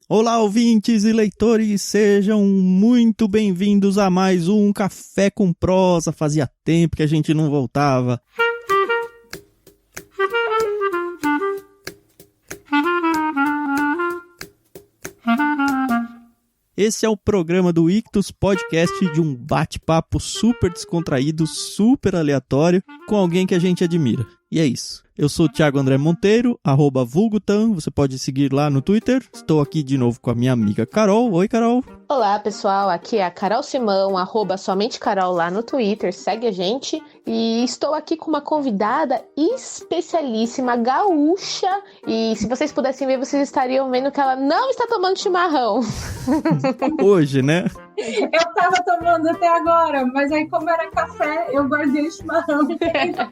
Olá, ouvintes e leitores, sejam muito bem-vindos a mais um Café com Prosa. Fazia tempo que a gente não voltava. Esse é o programa do Ictus Podcast, de um bate-papo super descontraído, super aleatório, com alguém que a gente admira. E é isso. Eu sou o Thiago André Monteiro, @vulgutan, você pode seguir lá no Twitter. Estou aqui de novo com a minha amiga Carol. Oi, Carol. Olá, pessoal, aqui é a Carol Simão, @somentecarol lá no Twitter, segue a gente. E estou aqui com uma convidada especialíssima, gaúcha. E se vocês pudessem ver, vocês estariam vendo que ela não está tomando chimarrão. Hoje, né? Eu tava tomando até agora, mas aí como era café, eu guardei o chimarrão e fiquei com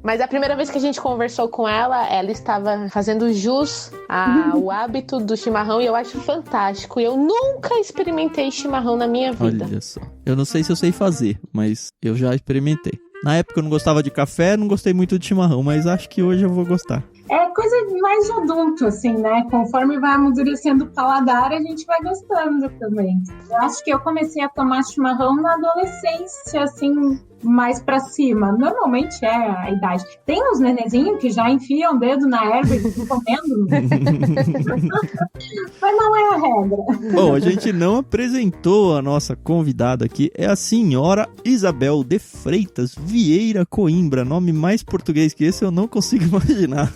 Mas a primeira vez que a gente conversou com ela estava fazendo jus ao hábito do chimarrão e eu acho fantástico. Eu nunca experimentei chimarrão na minha vida. Olha só. Eu não sei se eu sei fazer, mas eu já experimentei. Na época eu não gostava de café, não gostei muito de chimarrão, mas acho que hoje eu vou gostar. É coisa mais de adulto, assim, né? Conforme vai amadurecendo o paladar, a gente vai gostando também. Eu acho que eu comecei a tomar chimarrão na adolescência, assim, mais pra cima. Normalmente é a idade. Tem uns nenezinhos que já enfiam o dedo na erva e ficam comendo. Mas não é a regra. Bom, a gente não apresentou a nossa convidada aqui. É a senhora Isabel de Freitas Vieira Coimbra. Nome mais português que esse eu não consigo imaginar.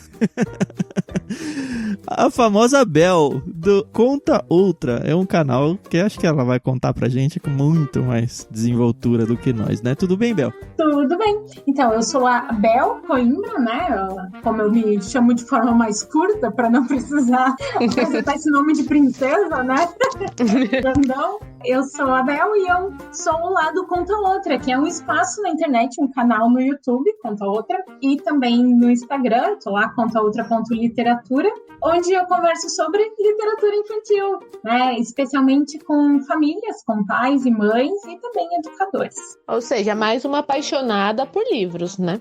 A famosa Bel do Conta Outra. É um canal que acho que ela vai contar pra gente com muito mais desenvoltura do que nós, né? Tudo bem, Bel? Tudo bem. Então, eu sou a Bel Coimbra, né? Como eu me chamo de forma mais curta, pra não precisar apresentar esse nome de princesa, né? Não. Eu sou a Bel e eu sou lá do Conta Outra, que é um espaço na internet, um canal no YouTube, Conta Outra, e também no Instagram, tô lá, contaoutra.literatura, onde eu converso sobre literatura infantil, né? Especialmente com famílias, com pais e mães e também educadores. Ou seja, mais uma apaixonada por livros, né?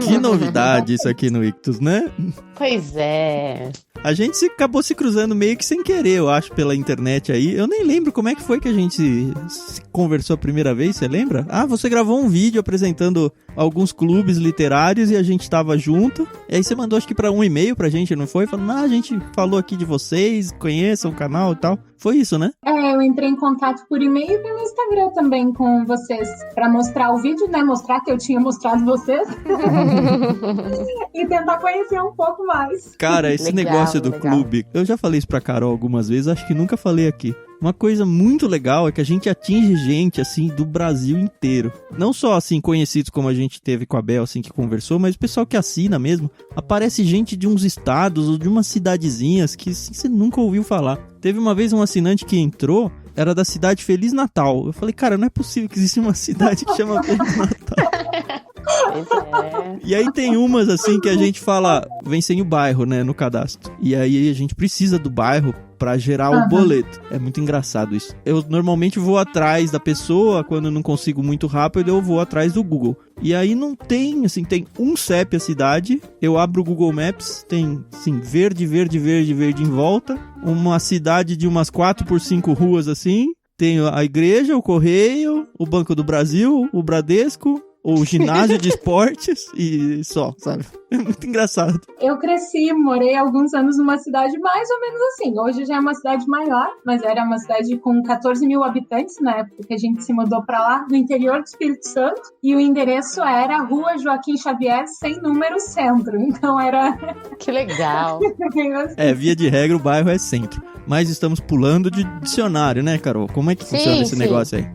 Que novidade isso aqui no Ictus, né? Pois é. A gente acabou se cruzando meio que sem querer, eu acho, pela internet aí. Eu nem lembro como é que foi que a gente se conversou a primeira vez, você lembra? Ah, você gravou um vídeo apresentando alguns clubes literários e a gente tava junto. E aí você mandou, acho que pra um e-mail pra gente, não foi? Falando, a gente falou aqui de vocês, conheçam o canal e tal. Foi isso, né? Eu entrei em contato por e-mail e pelo Instagram também com vocês, pra mostrar o vídeo, né? Mostrar que eu tinha mostrado vocês. E tentar conhecer um pouco mais. Cara, esse negócio do clube, eu já falei isso pra Carol algumas vezes, acho que nunca falei aqui. Uma coisa muito legal é que a gente atinge gente, assim, do Brasil inteiro. Não só, assim, conhecidos como a gente teve com a Bel, assim, que conversou, mas o pessoal que assina mesmo. Aparece gente de uns estados ou de umas cidadezinhas que, assim, você nunca ouviu falar. Teve uma vez um assinante que entrou, era da cidade Feliz Natal. Eu falei, cara, não é possível que exista uma cidade que chama Feliz Natal. E aí tem umas assim que a gente fala, vem sem o bairro, né, no cadastro. E aí a gente precisa do bairro pra gerar o boleto. É muito engraçado isso. Eu normalmente vou atrás da pessoa, quando eu não consigo muito rápido, eu vou atrás do Google. E aí não tem, assim, tem um CEP a cidade, eu abro o Google Maps, tem, assim, verde, verde, verde, verde em volta, uma cidade de umas 4x5 ruas, assim, tem a igreja, o correio, o Banco do Brasil, o Bradesco, o ginásio de esportes e só, sabe? É muito engraçado. Eu cresci, morei alguns anos numa cidade mais ou menos assim. Hoje já é uma cidade maior, mas era uma cidade com 14 mil habitantes na época que a gente se mudou pra lá, no interior do Espírito Santo. E o endereço era Rua Joaquim Xavier, sem número, centro. Então era... Que legal. Via de regra, o bairro é centro. Mas estamos pulando de dicionário, né, Carol? Como é que funciona esse negócio aí?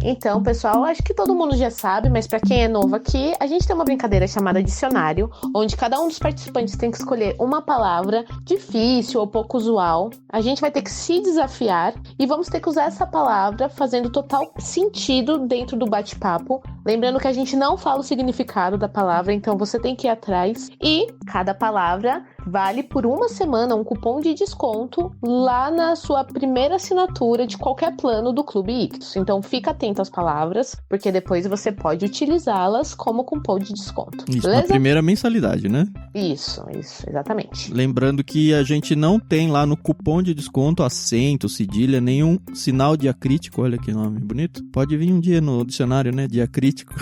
Então, pessoal, acho que todo mundo já sabe, mas para quem é novo aqui, a gente tem uma brincadeira chamada dicionário, onde cada um dos participantes tem que escolher uma palavra difícil ou pouco usual. A gente vai ter que se desafiar e vamos ter que usar essa palavra fazendo total sentido dentro do bate-papo. Lembrando que a gente não fala o significado da palavra, então você tem que ir atrás. E cada palavra vale por uma semana um cupom de desconto lá na sua primeira assinatura de qualquer plano do Clube Ictus. Então fica atento às palavras, porque depois você pode utilizá-las como cupom de desconto. Isso, beleza? na primeira mensalidade, né? Isso, exatamente. Lembrando que a gente não tem lá no cupom de desconto acento, cedilha, nenhum sinal diacrítico. Olha que nome bonito. Pode vir um dia no dicionário, né? Diacrítico.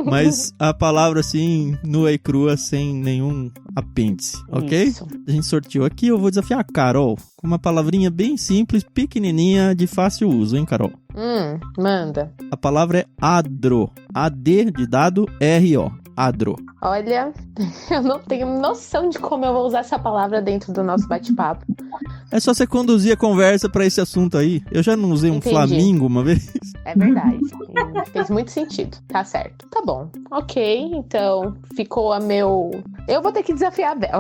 Mas a palavra assim, nua e crua, sem nenhum apêndice, ok? Isso. A gente sorteou aqui, eu vou desafiar a Carol com uma palavrinha bem simples, pequenininha, de fácil uso, hein, Carol? Manda. A palavra é adro. AD de dado, RO. Adro. Olha, eu não tenho noção de como eu vou usar essa palavra dentro do nosso bate-papo. É só você conduzir a conversa pra esse assunto aí. Eu já não usei um flamingo uma vez. É verdade. Fez muito sentido. Tá certo. Tá bom. Ok, então ficou a meu... Eu vou ter que desafiar a Bel.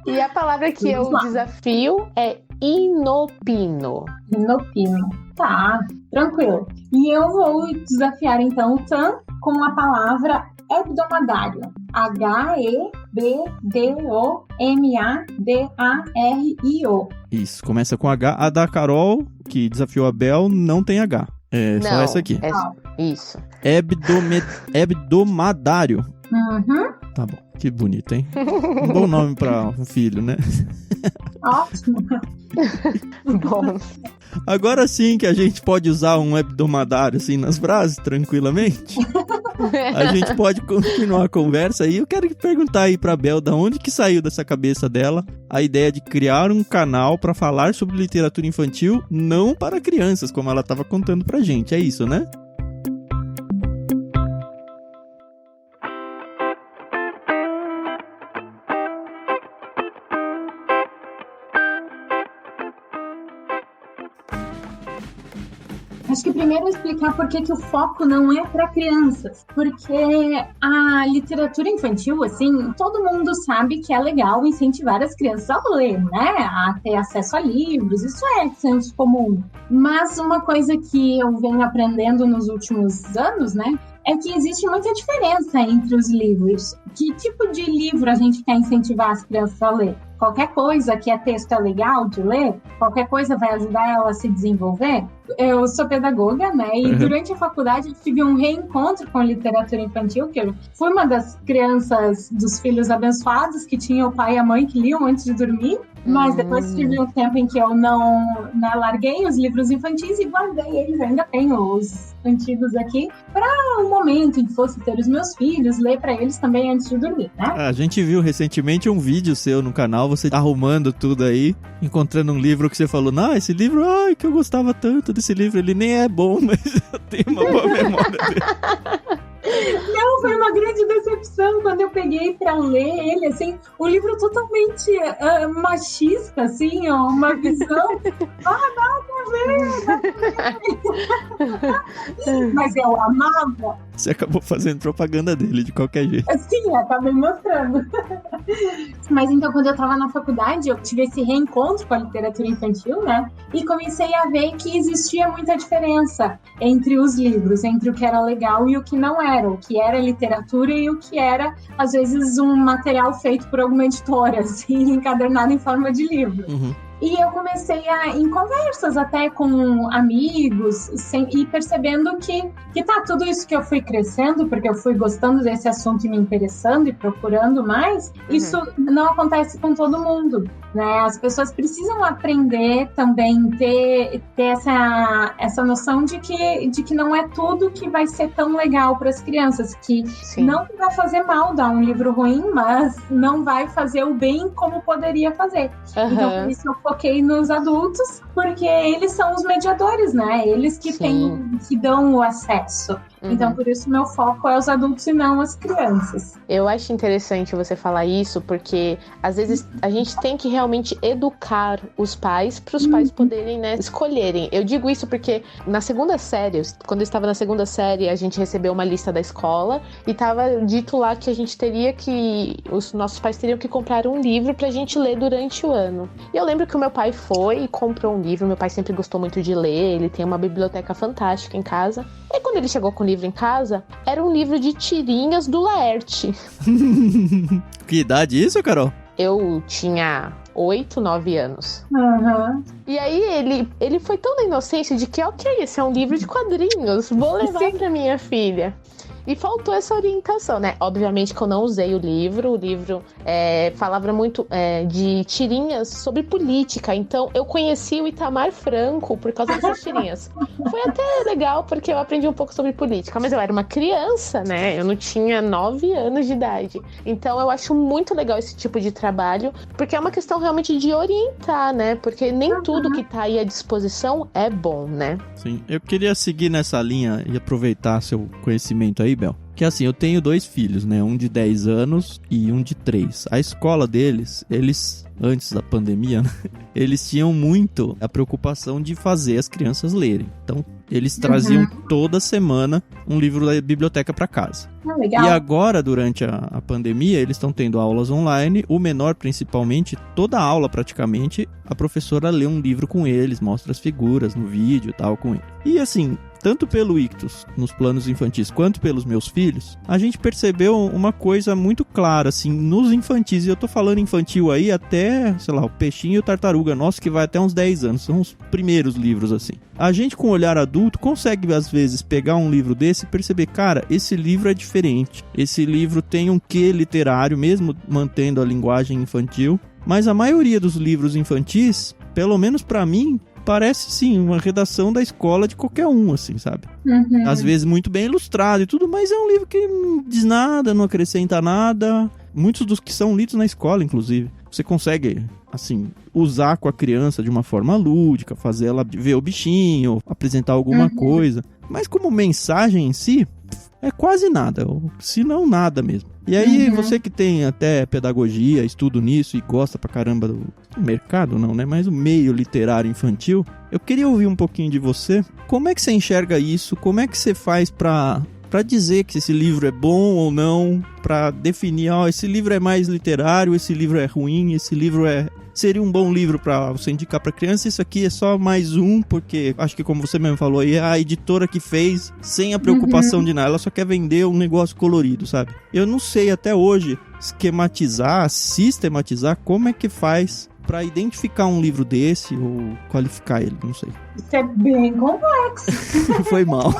E a palavra que eu desafio é inopino. Inopino. Tá, tranquilo. E eu vou desafiar então o Tan com a palavra hebdomadário. Hebdomadário. Isso, começa com H. A da Carol, que desafiou a Bel, não tem H. É só essa aqui. Isso. Hebdomadário. Uhum. Tá bom, que bonito, hein? Um bom nome pra um filho, né? Ótimo. Bom. Agora sim que a gente pode usar um hebdomadário assim nas frases, tranquilamente. A gente pode continuar a conversa e eu quero perguntar aí pra Bel da onde que saiu dessa cabeça dela a ideia de criar um canal pra falar sobre literatura infantil, não para crianças, como ela tava contando pra gente. É isso, né? Acho que primeiro explicar por que o foco não é para crianças. Porque a literatura infantil, assim, todo mundo sabe que é legal incentivar as crianças a ler, né? A ter acesso a livros, isso é senso comum. Mas uma coisa que eu venho aprendendo nos últimos anos, né? É que existe muita diferença entre os livros. Que tipo de livro a gente quer incentivar as crianças a ler? Qualquer coisa que é texto é legal de ler? Qualquer coisa vai ajudar ela a se desenvolver? Eu sou pedagoga, né? E durante a faculdade eu tive um reencontro com a literatura infantil, que eu fui uma das crianças dos filhos abençoados que tinha o pai e a mãe que liam antes de dormir. Mas depois tive um tempo em que eu não larguei os livros infantis e guardei eles. Eu ainda tenho os antigos aqui para um momento em que fosse ter os meus filhos, ler para eles também antes de dormir, né? A gente viu recentemente um vídeo seu no canal, você arrumando tudo aí, encontrando um livro que você falou, esse livro, que eu gostava tanto desse livro, ele nem é bom, mas eu tenho uma boa memória dele. Não, foi uma grande decepção quando eu peguei pra ler ele, assim, um livro totalmente machista, assim, ó, uma visão, mas eu amava. Você acabou fazendo propaganda dele de qualquer jeito. Sim, acabei mostrando. Mas então, quando eu tava na faculdade, eu tive esse reencontro com a literatura infantil, né? E comecei a ver que existia muita diferença entre os livros, entre o que era legal e o que não era, o que era literatura e o que era, às vezes, um material feito por alguma editora, assim, encadernado em forma de livro. Uhum. E eu comecei em conversas até com amigos e percebendo que tudo isso que eu fui crescendo, porque eu fui gostando desse assunto e me interessando e procurando mais, isso não acontece com todo mundo, né? As pessoas precisam aprender também, ter essa noção de que não é tudo que vai ser tão legal para as crianças, que não vai fazer mal dar um livro ruim, mas não vai fazer o bem como poderia fazer. Então, por isso eu foquei nos adultos, porque eles são os mediadores, né? Eles que dão o acesso. Então, por isso, meu foco é os adultos e não as crianças. Eu acho interessante você falar isso, porque às vezes a gente tem que realmente educar os pais para os pais poderem, né, escolherem. Eu digo isso porque na segunda série, quando eu estava na segunda série, a gente recebeu uma lista da escola e estava dito lá que a gente os nossos pais teriam que comprar um livro pra gente ler durante o ano. E eu lembro que o meu pai foi e comprou um livro. Meu pai sempre gostou muito de ler, ele tem uma biblioteca fantástica em casa. E quando ele chegou com o livro livro em casa, era um livro de tirinhas do Laerte. Que idade isso, Carol? Eu tinha 8, 9 anos. Uhum. E aí ele foi tão na inocência de que, ok, esse é um livro de quadrinhos, vou levar pra minha filha. E faltou essa orientação, né? Obviamente que eu não usei o livro falava muito de tirinhas sobre política, então eu conheci o Itamar Franco por causa dessas tirinhas. Foi até legal porque eu aprendi um pouco sobre política, mas eu era uma criança, né? Eu não tinha 9 anos de idade. Então eu acho muito legal esse tipo de trabalho, porque é uma questão realmente de orientar, né? Porque nem tudo que tá aí à disposição é bom, né? Sim, eu queria seguir nessa linha e aproveitar seu conhecimento aí, Bel. Que assim, eu tenho 2 filhos, né? Um de 10 anos e um de 3. A escola deles, eles, antes da pandemia, né? Eles tinham muito a preocupação de fazer as crianças lerem. Então, eles traziam toda semana um livro da biblioteca para casa. Legal. E agora, durante a pandemia, eles estão tendo aulas online. O menor, principalmente, toda aula praticamente, a professora lê um livro com eles, mostra as figuras no vídeo e tal com ele. E assim, tanto pelo Ictus, nos planos infantis, quanto pelos meus filhos, a gente percebeu uma coisa muito clara, assim, nos infantis. E eu tô falando infantil aí até, sei lá, o Peixinho e o Tartaruga Nosso, que vai até uns 10 anos. São os primeiros livros, assim. A gente, com o olhar adulto, consegue, às vezes, pegar um livro desse e perceber, cara, esse livro é diferente. Esse livro tem um quê literário, mesmo mantendo a linguagem infantil. Mas a maioria dos livros infantis, pelo menos pra mim, parece, sim, uma redação da escola de qualquer um, assim, sabe? Às vezes muito bem ilustrado e tudo, mas é um livro que não diz nada, não acrescenta nada. Muitos dos que são lidos na escola, inclusive, você consegue, assim, usar com a criança de uma forma lúdica, fazer ela ver o bichinho, apresentar alguma coisa. Mas como mensagem em si, é quase nada, se não nada mesmo. E aí, você que tem até pedagogia, estudo nisso e gosta pra caramba do mercado, não, né? Mas o meio literário infantil, eu queria ouvir um pouquinho de você. Como é que você enxerga isso? Como é que você faz pra dizer que esse livro é bom ou não? Pra definir, esse livro é mais literário, esse livro é ruim, esse livro seria um bom livro pra você indicar pra criança, isso aqui é só mais um, porque acho que, como você mesmo falou aí, é a editora que fez sem a preocupação de nada, ela só quer vender um negócio colorido, sabe? Eu não sei até hoje sistematizar como é que faz pra identificar um livro desse ou qualificar ele, não sei. Isso é bem complexo. Foi mal.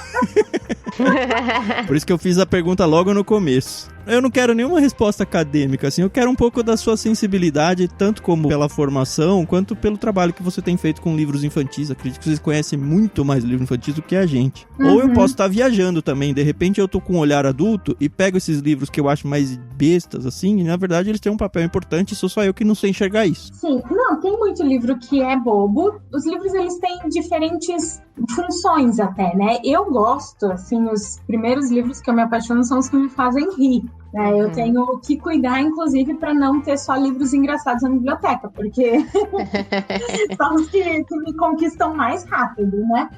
Por isso que eu fiz a pergunta logo no começo. Eu não quero nenhuma resposta acadêmica, assim, eu quero um pouco da sua sensibilidade, tanto como pela formação, quanto pelo trabalho que você tem feito com livros infantis. Acredito que vocês conhecem muito mais livros infantis do que a gente. Ou eu posso estar viajando também, de repente eu tô com um olhar adulto e pego esses livros que eu acho mais bestas, assim, e na verdade eles têm um papel importante e sou só eu que não sei enxergar isso. Sim, não, tem muito livro que é bobo. Os livros, eles têm diferentes funções até, né? Eu gosto, assim, os primeiros livros que eu me apaixono são os que me fazem rir. Eu tenho que cuidar, inclusive, para não ter só livros engraçados na biblioteca, porque são os que me conquistam mais rápido, né?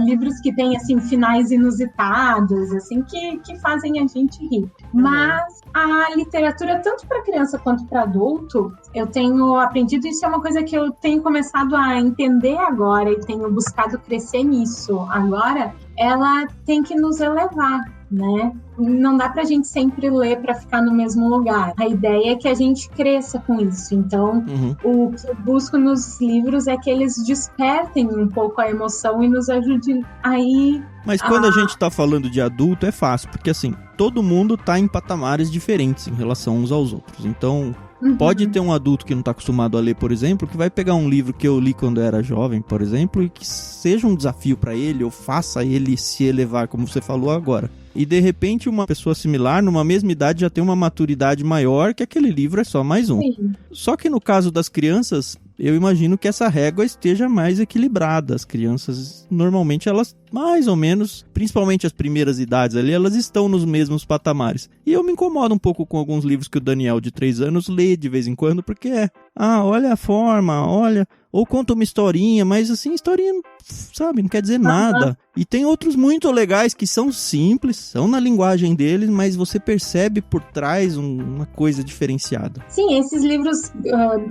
Livros que têm, assim, finais inusitados, assim, que fazem a gente rir. Mas a literatura, tanto para criança quanto para adulto, eu tenho aprendido, isso é uma coisa que eu tenho começado a entender agora e tenho buscado crescer nisso agora, ela tem que nos elevar, né? Não dá pra gente sempre ler pra ficar no mesmo lugar. A ideia é que a gente cresça com isso. Então, o que eu busco nos livros é que eles despertem um pouco a emoção e nos ajudem aí. Mas quando a gente tá falando de adulto, é fácil, porque assim, todo mundo tá em patamares diferentes em relação uns aos outros. Então, pode ter um adulto que não tá acostumado a ler, por exemplo, que vai pegar um livro que eu li quando eu era jovem, por exemplo, e que seja um desafio pra ele, ou faça ele se elevar, como você falou agora. E de repente uma pessoa similar, numa mesma idade, já tem uma maturidade maior, que aquele livro é só mais um. Sim. Só que no caso das crianças, eu imagino que essa régua esteja mais equilibrada. As crianças, normalmente, elas mais ou menos, principalmente as primeiras idades ali, elas estão nos mesmos patamares. E eu me incomodo um pouco com alguns livros que o Daniel, de 3 anos, lê de vez em quando, porque olha a forma, olha... Ou conta uma historinha, mas assim, historinha, sabe, não quer dizer nada. E tem outros muito legais que são simples, são na linguagem deles, mas você percebe por trás uma coisa diferenciada. Sim, esses livros,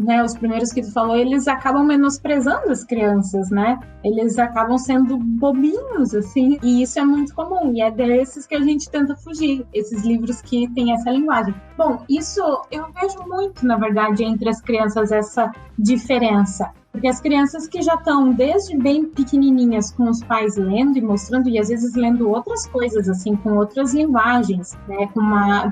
né, os primeiros que tu falou, eles acabam menosprezando as crianças, né? Eles acabam sendo bobinhos, assim, e isso é muito comum. E é desses que a gente tenta fugir, esses livros que têm essa linguagem. Bom, isso eu vejo muito, na verdade, entre as crianças, essa diferença. Porque as crianças que já estão desde bem pequenininhas com os pais lendo e mostrando, e às vezes lendo outras coisas, assim, com outras linguagens, né, com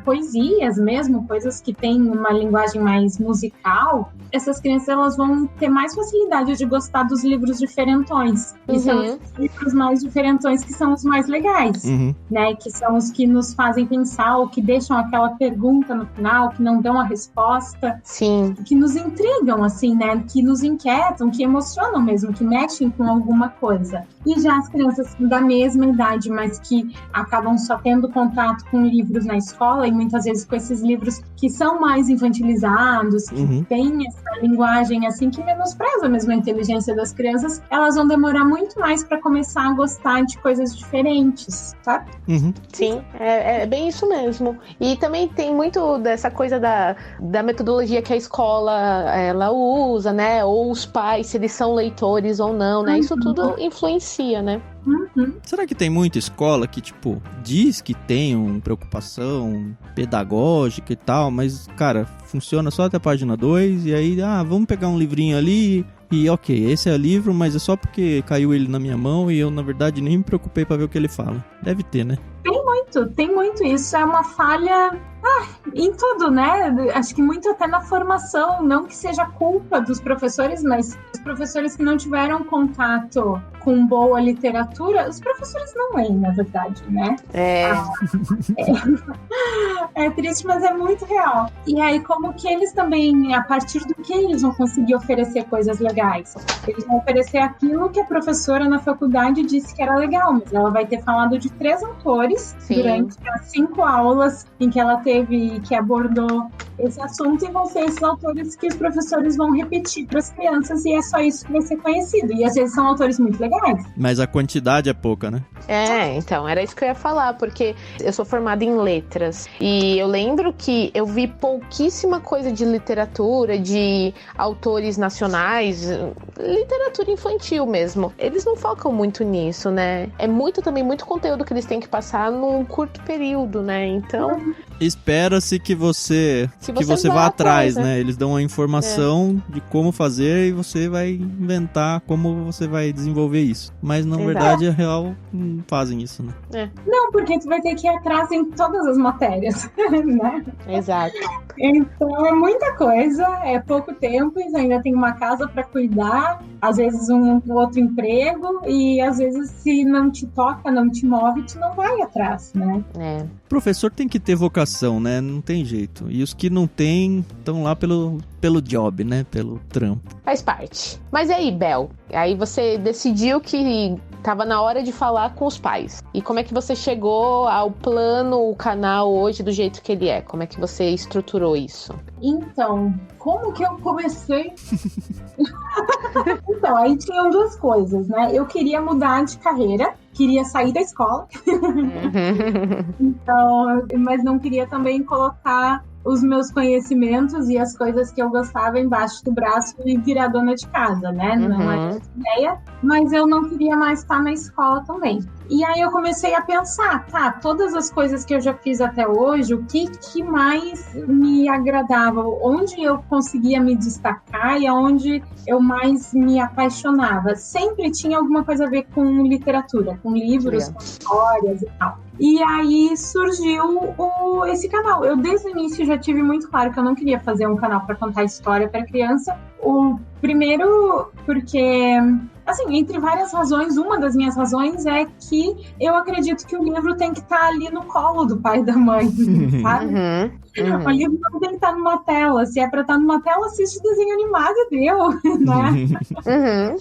poesias mesmo, coisas que têm uma linguagem mais musical, essas crianças elas vão ter mais facilidade de gostar dos livros diferentões. E são os livros mais diferentões que são os mais legais, né, que são os que nos fazem pensar, ou que deixam aquela pergunta no final, que não dão a resposta. Sim. Que nos intrigam, assim, né, que nos inquietam, que emocionam mesmo, que mexem com alguma coisa. E já as crianças da mesma idade, mas que acabam só tendo contato com livros na escola, e muitas vezes com esses livros que são mais infantilizados, que têm essa linguagem assim, que menospreza mesmo a inteligência das crianças, elas vão demorar muito mais para começar a gostar de coisas diferentes, sabe? Sim, é bem isso mesmo. E também tem muito dessa coisa da metodologia que a escola ela usa, né? Ou os pais, se eles são leitores ou não, né? Isso tudo influencia, né? Será que tem muita escola que, tipo, diz que tem uma preocupação pedagógica e tal, mas, cara, funciona só até a página 2 e aí, vamos pegar um livrinho ali e ok, esse é o livro, mas é só porque caiu ele na minha mão e eu, na verdade, nem me preocupei pra ver o que ele fala. Deve ter, né? Tem muito. Isso é uma falha em tudo, né? Acho que muito até na formação, não que seja culpa dos professores, mas os professores que não tiveram contato com boa literatura, os professores não leem, na verdade, né? É triste, mas é muito real. E aí, como que eles também, a partir do que eles vão conseguir oferecer coisas legais? Eles vão oferecer aquilo que a professora na faculdade disse que era legal, mas ela vai ter falado de 3 autores durante as 5 aulas em que ela teve, que abordou esse assunto, e vão ser esses autores que os professores vão repetir para as crianças, e é só isso que vai ser conhecido. E às vezes são autores muito legais. Mas a quantidade é pouca, né? Então, era isso que eu ia falar, porque eu sou formada em letras, e eu lembro que eu vi pouquíssima coisa de literatura, de autores nacionais, literatura infantil mesmo. Eles não focam muito nisso, né? É também muito conteúdo que eles têm que passar num curto período, né? Então... Espera-se que você vá atrás, né? Eles dão a informação de como fazer e você vai inventar como você vai desenvolver isso. Mas, na verdade, a real, não fazem isso, né? Não, porque tu vai ter que ir atrás em todas as matérias, né? Exato. Então, é muita coisa, é pouco tempo, e ainda tem uma casa para cuidar, às vezes um outro emprego, e às vezes se não te toca, não te move, tu não vai atrás, né? O professor tem que ter vocação, né? Não tem jeito. E os que não têm estão lá pelo job, né? Pelo trampo. Faz parte. Mas e aí, Bel? Aí você decidiu que tava na hora de falar com os pais. E como é que você chegou ao plano, o canal hoje do jeito que ele é? Como é que você estruturou isso? Então, como que eu comecei? Então, aí tinham 2 coisas, né? Eu queria mudar de carreira, queria sair da escola. Então, mas não queria também colocar os meus conhecimentos e as coisas que eu gostava embaixo do braço e virar dona de casa, né? Não era essa ideia, mas eu não queria mais estar na escola também. E aí eu comecei a pensar, todas as coisas que eu já fiz até hoje, o que mais me agradava, onde eu conseguia me destacar e onde eu mais me apaixonava. Sempre tinha alguma coisa a ver com literatura, com livros, com histórias e tal. E aí surgiu esse canal. Eu desde o início já tive muito claro que eu não queria fazer um canal para contar história para criança. O primeiro, porque, assim, entre várias razões, uma das minhas razões é que eu acredito que o livro tem que estar ali no colo do pai e da mãe, sabe? O livro não tem que estar numa tela. Se é pra estar numa tela, assiste desenho animado e deu, né?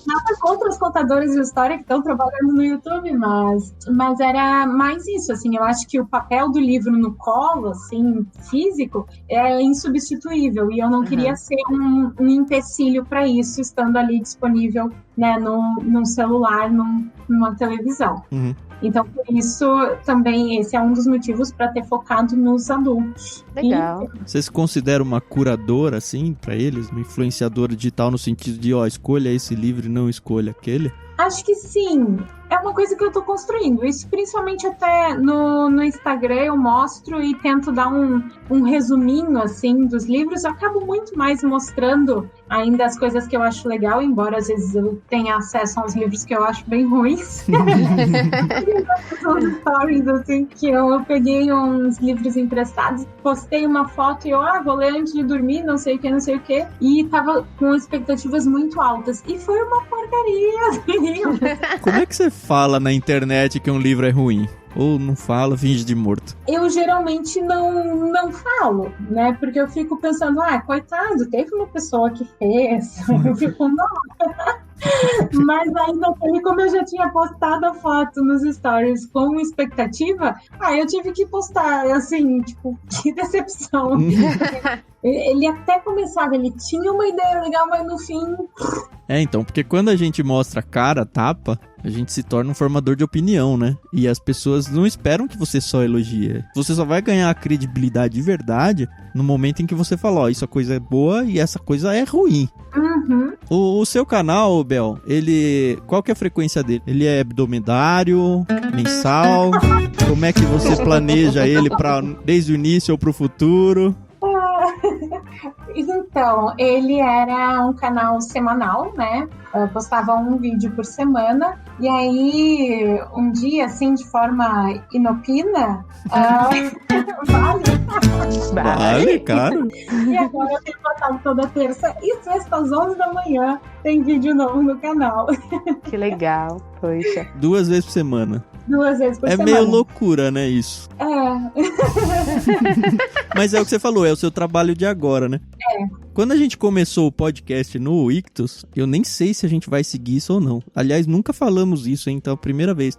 Nada contra os contadores de história que estão trabalhando no YouTube, mas era mais isso, assim, eu acho que o papel do livro no colo, assim, físico, é insubstituível, e eu não queria ser um empecilho para isso, estando ali disponível, né, num celular, numa televisão. Então, por isso, também, esse é um dos motivos para ter focado nos adultos. Legal. Você se considera uma curadora, assim, para eles? Uma influenciadora digital no sentido de, escolha esse livro e não escolha aquele? Acho que sim. É uma coisa que eu tô construindo. Isso principalmente até no Instagram eu mostro e tento dar um resuminho, assim, dos livros. Eu acabo muito mais mostrando ainda as coisas que eu acho legal, embora às vezes eu tenha acesso aos livros que eu acho bem ruins. São stories, assim, que eu peguei uns livros emprestados, postei uma foto e eu, vou ler antes de dormir, não sei o que, e tava com expectativas muito altas. E foi uma porcaria, assim. Como é que você fala na internet que um livro é ruim? Ou não fala, finge de morto? Eu geralmente não falo, né? Porque eu fico pensando, coitado, teve uma pessoa que fez. Eu fico, não. Mas aí, como eu já tinha postado a foto nos stories com expectativa, eu tive que postar, assim, tipo, que decepção. Ele até começava, ele tinha uma ideia legal, mas no fim... Então, porque quando a gente mostra a cara, tapa, a gente se torna um formador de opinião, né? E as pessoas não esperam que você só elogie. Você só vai ganhar a credibilidade de verdade no momento em que você fala, isso a coisa é boa e essa coisa é ruim. O seu canal, Bel, qual que é a frequência dele? Ele é hebdomadário, mensal? Como é que você planeja ele desde o início ou pro futuro? Então, ele era um canal semanal, né? Eu postava um vídeo por semana. E aí, um dia, assim, de forma inopina, Vale, cara. E agora eu tenho postado toda terça e sexta às 11 da manhã. Tem vídeo novo no canal. Que legal, poxa. 2 vezes por semana. 2 vezes por semana. É meio loucura, né, isso? Mas é o que você falou, é o seu trabalho de agora, né? Quando a gente começou o podcast no Ictus, eu nem sei se a gente vai seguir isso ou não. Aliás, nunca falamos isso, hein? Então, primeira vez.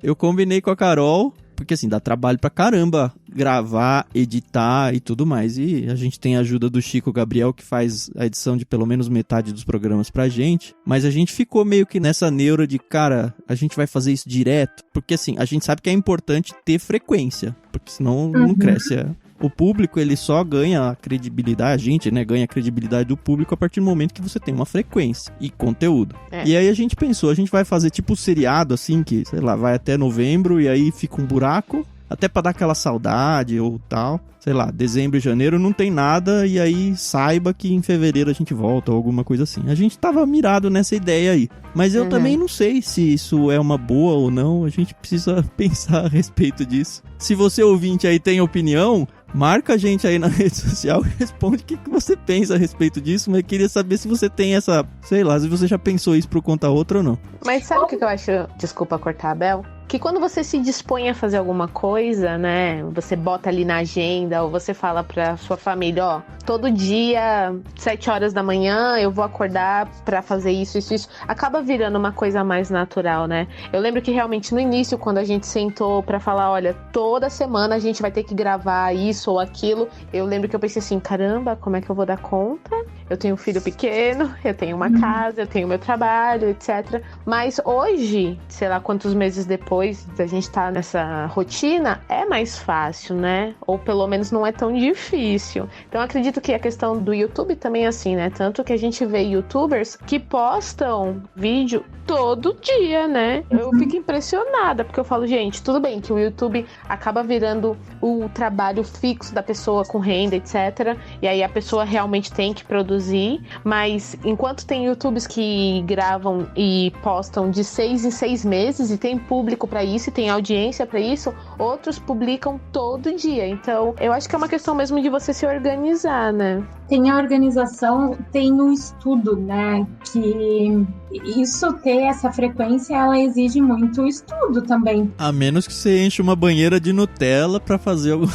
Eu combinei com a Carol, porque assim, dá trabalho pra caramba gravar, editar e tudo mais. E a gente tem a ajuda do Chico Gabriel, que faz a edição de pelo menos metade dos programas pra gente. Mas a gente ficou meio que nessa neura de, cara, a gente vai fazer isso direto. Porque assim, a gente sabe que é importante ter frequência, porque senão não cresce. O público, ele só ganha a credibilidade, a gente, né, ganha a credibilidade do público a partir do momento que você tem uma frequência e conteúdo. E aí a gente pensou, a gente vai fazer tipo seriado, assim, que, sei lá, vai até novembro e aí fica um buraco, até pra dar aquela saudade ou tal. Sei lá, dezembro e janeiro não tem nada e aí saiba que em fevereiro a gente volta ou alguma coisa assim. A gente tava mirado nessa ideia aí. Mas eu também não sei se isso é uma boa ou não. A gente precisa pensar a respeito disso. Se você ouvinte aí tem opinião, marca a gente aí na rede social e responde o que você pensa a respeito disso. Mas eu queria saber se você tem essa, sei lá, se você já pensou isso pro conta outra ou não. Mas sabe o que eu acho, desculpa cortar a Bel? Que quando você se dispõe a fazer alguma coisa, né, você bota ali na agenda ou você fala pra sua família, todo dia, 7 horas da manhã, eu vou acordar pra fazer isso, acaba virando uma coisa mais natural, né? Eu lembro que realmente no início, quando a gente sentou pra falar, olha, toda semana a gente vai ter que gravar isso ou aquilo, eu lembro que eu pensei assim, caramba, como é que eu vou dar conta? Eu tenho um filho pequeno, eu tenho uma casa, eu tenho meu trabalho, etc. Mas hoje, sei lá quantos meses depois da gente tá nessa rotina, é mais fácil, né? Ou pelo menos não é tão difícil. Então acredito que a questão do YouTube também é assim, né? Tanto que a gente vê youtubers que postam vídeo todo dia, né? Eu fico impressionada, porque eu falo, gente, tudo bem que o YouTube acaba virando o trabalho fixo da pessoa com renda, etc. E aí a pessoa realmente tem que produzir, mas enquanto tem YouTubes que gravam e postam de 6 em 6 meses e tem público pra isso e tem audiência pra isso, outros publicam todo dia. Então, eu acho que é uma questão mesmo de você se organizar, né? Tem a organização, tem o estudo, né? Que isso ter essa frequência, ela exige muito estudo também. A menos que você enche uma banheira de Nutella pra fazer alguma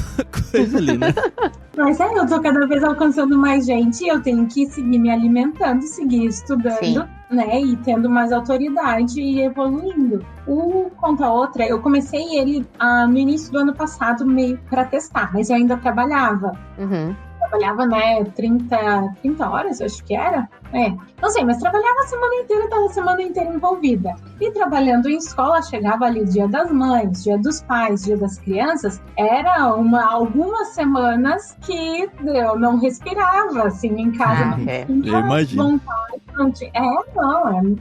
coisa ali, né? Mas eu tô cada vez alcançando mais gente e eu tenho que seguir me alimentando, seguir estudando, Sim. né? E tendo mais autoridade e evoluindo. O Conta Outra, eu comecei ele no início do ano passado meio pra testar, mas eu ainda trabalhava. Uhum. Trabalhava, né, 30 horas, acho que era. Não sei, mas trabalhava a semana inteira, estava a semana inteira envolvida. E trabalhando em escola, chegava ali o Dia das Mães, Dia dos Pais, Dia das Crianças, era algumas semanas que eu não respirava, assim, em casa. Eu imagino.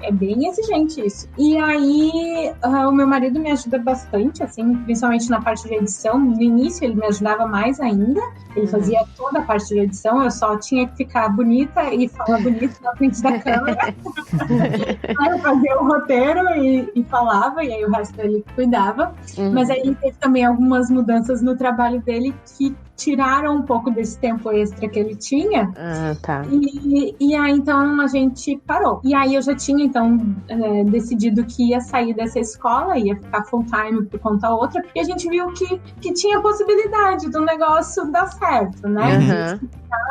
É bem exigente isso. E aí, o meu marido me ajuda bastante, assim, principalmente na parte de edição. No início, ele me ajudava mais ainda. Ele fazia toda a parte de edição, eu só tinha que ficar bonita e falar bonito na frente da câmera. Aí eu fazia o roteiro e falava, e aí o resto ele cuidava. Mas aí ele teve também algumas mudanças no trabalho dele que tiraram um pouco desse tempo extra que ele tinha. Tá. E aí, então, a gente parou. E aí, eu já tinha, então, decidido que ia sair dessa escola, ia ficar full time por conta outra, porque a gente viu que tinha possibilidade do negócio dar certo, né?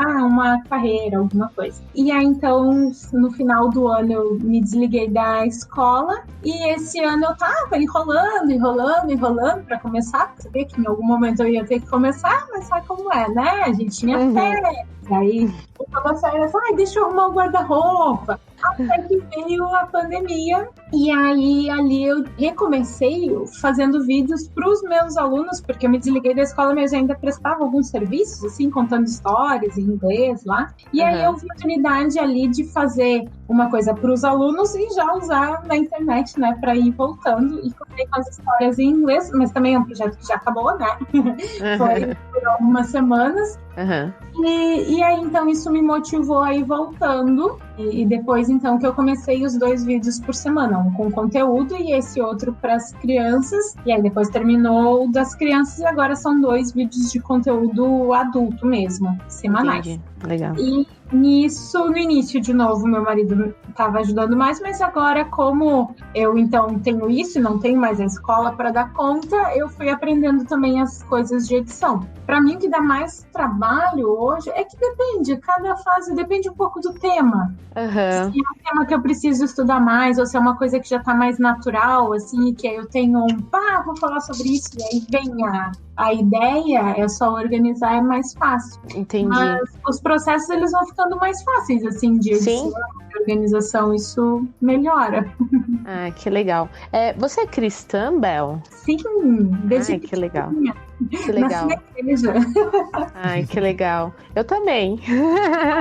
Uma carreira, alguma coisa. E aí, então, no final do ano, eu me desliguei da escola e esse ano eu tava enrolando pra começar. Você vê que em algum momento eu ia ter que começar, mas sabe como é, né? A gente tinha férias. Aí, toda férias, deixa eu arrumar o guarda-roupa. Até que veio a pandemia. E aí, ali eu recomecei fazendo vídeos para os meus alunos, porque eu me desliguei da escola, mas eu ainda prestava alguns serviços, assim, contando histórias em inglês lá. E aí eu vi a oportunidade ali de fazer uma coisa para os alunos e já usar na internet, né, para ir voltando. E contei com as histórias em inglês, mas também é um projeto que já acabou, né? Foi por algumas semanas. E aí, então, isso me motivou a ir voltando. E depois, então, que eu comecei os 2 vídeos por semana, um com conteúdo e esse outro para as crianças. E aí, depois terminou o das crianças e agora são 2 vídeos de conteúdo adulto mesmo, semanais. Entendi. Legal. E nisso, no início, de novo, meu marido estava ajudando mais, mas agora, como eu, então, tenho isso e não tenho mais a escola para dar conta, eu fui aprendendo também as coisas de edição. Para mim, o que dá mais trabalho hoje é que depende, cada fase depende um pouco do tema. Se é um tema que eu preciso estudar mais, ou se é uma coisa que já está mais natural, assim, que aí eu tenho vou falar sobre isso, e aí vem a ideia, é só organizar, é mais fácil. Entendi. Mas os processos, eles vão ficando mais fáceis, assim, de edição, de organização, isso melhora. Que legal. Você é cristã, Bel? Sim, desde que legal. Que legal. Nasci na igreja. Que legal. Eu também.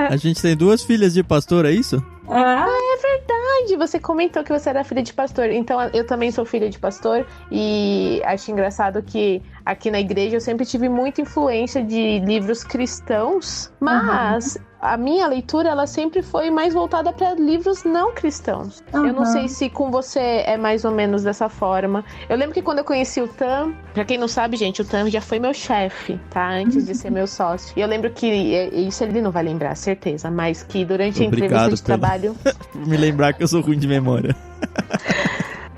A gente tem 2 filhas de pastor, é isso? É verdade, você comentou que você era filha de pastor. Então eu também sou filha de pastor e acho engraçado que aqui na igreja eu sempre tive muita influência de livros cristãos, mas a minha leitura, ela sempre foi mais voltada para livros não cristãos. Eu não sei se com você é mais ou menos dessa forma. Eu lembro que quando eu conheci o Tam, pra quem não sabe, gente, o Tam já foi meu chefe, tá? Antes de ser meu sócio. E eu lembro que, isso ele não vai lembrar, certeza, mas que durante a entrevista de trabalho... Me lembrar que eu sou ruim de memória.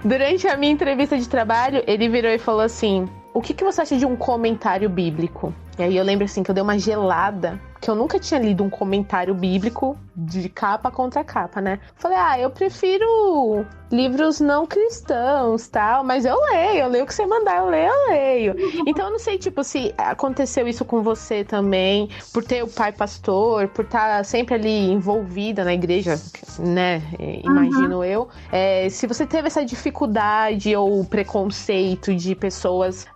Durante a minha entrevista de trabalho, ele virou e falou assim: o que você acha de um comentário bíblico? E aí eu lembro assim que eu dei uma gelada, que eu nunca tinha lido um comentário bíblico de capa contra capa, né? Falei, eu prefiro livros não cristãos, tal, mas eu leio o que você mandar, eu leio. Então eu não sei, tipo, se aconteceu isso com você também, por ter o pai pastor, por estar sempre ali envolvida na igreja, né? Imagino eu. Se você teve essa dificuldade ou preconceito de pessoas,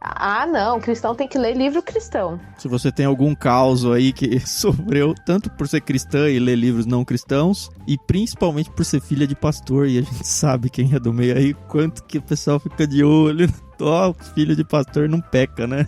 não, cristão tem que ler livro cristão. Se você tem algum caos aí que sofreu tanto por ser cristã e ler livros não cristãos, e principalmente por ser filha de pastor, e a gente sabe quem é do meio aí, quanto que o pessoal fica de olho. Filho de pastor não peca, né?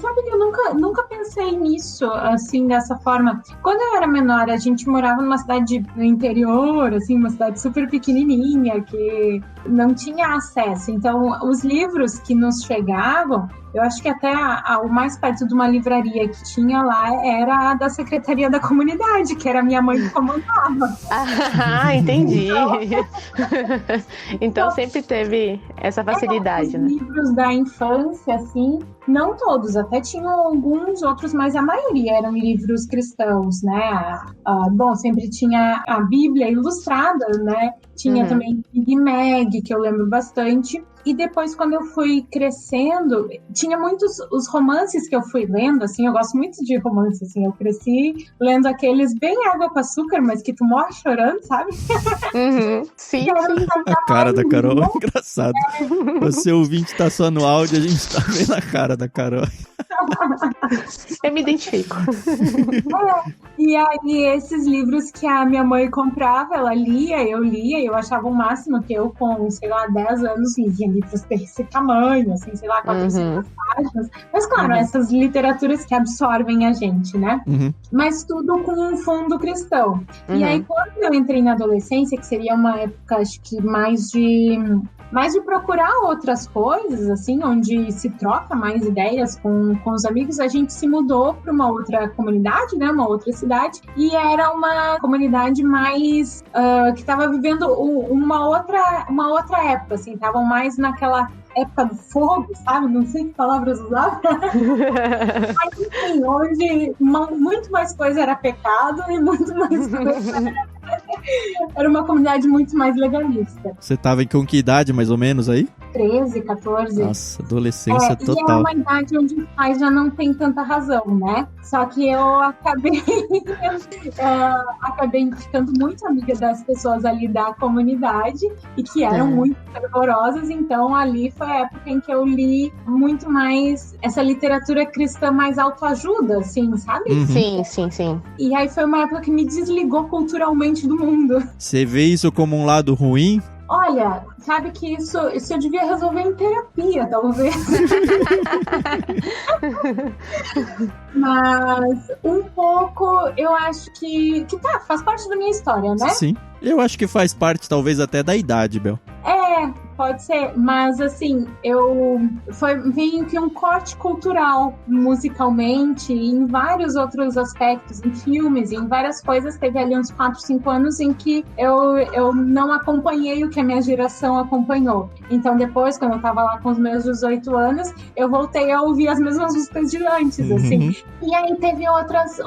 Sabe que eu nunca pensei nisso, assim, dessa forma. Quando eu era menor, a gente morava numa cidade no interior, assim, uma cidade super pequenininha, que não tinha acesso. Então, os livros que nos chegavam, eu acho que até o mais perto de uma livraria que tinha lá era a da Secretaria da Comunidade, que era a minha mãe que comandava. Ah, entendi. Então sempre teve essa facilidade, os né? livros da infância, assim, não todos, até tinham alguns outros, mas a maioria eram livros cristãos, né? Bom, sempre tinha a Bíblia ilustrada, né? Tinha também Big Mag, que eu lembro bastante. E depois, quando eu fui crescendo, tinha muitos os romances que eu fui lendo, assim, eu gosto muito de romance, assim, eu cresci lendo aqueles bem água com açúcar, mas que tu morre chorando, sabe? Sim. A cara da Carol é engraçado. Você ouvinte tá só no áudio, a gente tá vendo a cara da Carol. Eu me identifico. E aí, esses livros que a minha mãe comprava, ela lia, eu achava o máximo que eu, com, sei lá, 10 anos, lia livros desse tamanho, assim, sei lá, 400 páginas. Mas, claro, essas literaturas que absorvem a gente, né? Mas tudo com um fundo cristão. E aí, quando eu entrei na adolescência, que seria uma época, acho que mais de procurar outras coisas, assim, onde se troca mais ideias com os amigos, a gente se mudou para uma outra comunidade, né, uma outra cidade, e era uma comunidade mais que estava vivendo uma outra época, assim, estavam mais naquela época do fogo, sabe? Não sei que palavras usar. Mas, enfim, onde muito mais coisa era pecado e muito mais coisa era uma comunidade muito mais legalista. Você tava com que idade, mais ou menos, aí? 13, 14. Nossa, adolescência total. E é uma idade onde os pais já não têm tanta razão, né? Só que eu acabei ficando muito amiga das pessoas ali da comunidade e que eram muito fervorosas, então ali foi a época em que eu li muito mais essa literatura cristã mais autoajuda, assim, sabe? Sim. E aí foi uma época que me desligou culturalmente do mundo. Você vê isso como um lado ruim? Olha, sabe que isso eu devia resolver em terapia, talvez. Mas um pouco, eu acho que faz parte da minha história, né? Sim. Eu acho que faz parte, talvez, até da idade, Bel. Pode ser, mas assim, veio que um corte cultural musicalmente e em vários outros aspectos, em filmes, em várias coisas. Teve ali uns 4, 5 anos em que eu não acompanhei o que a minha geração acompanhou. Então depois, quando eu tava lá com os meus 18 anos, eu voltei a ouvir as mesmas músicas de antes, assim. E aí teve outras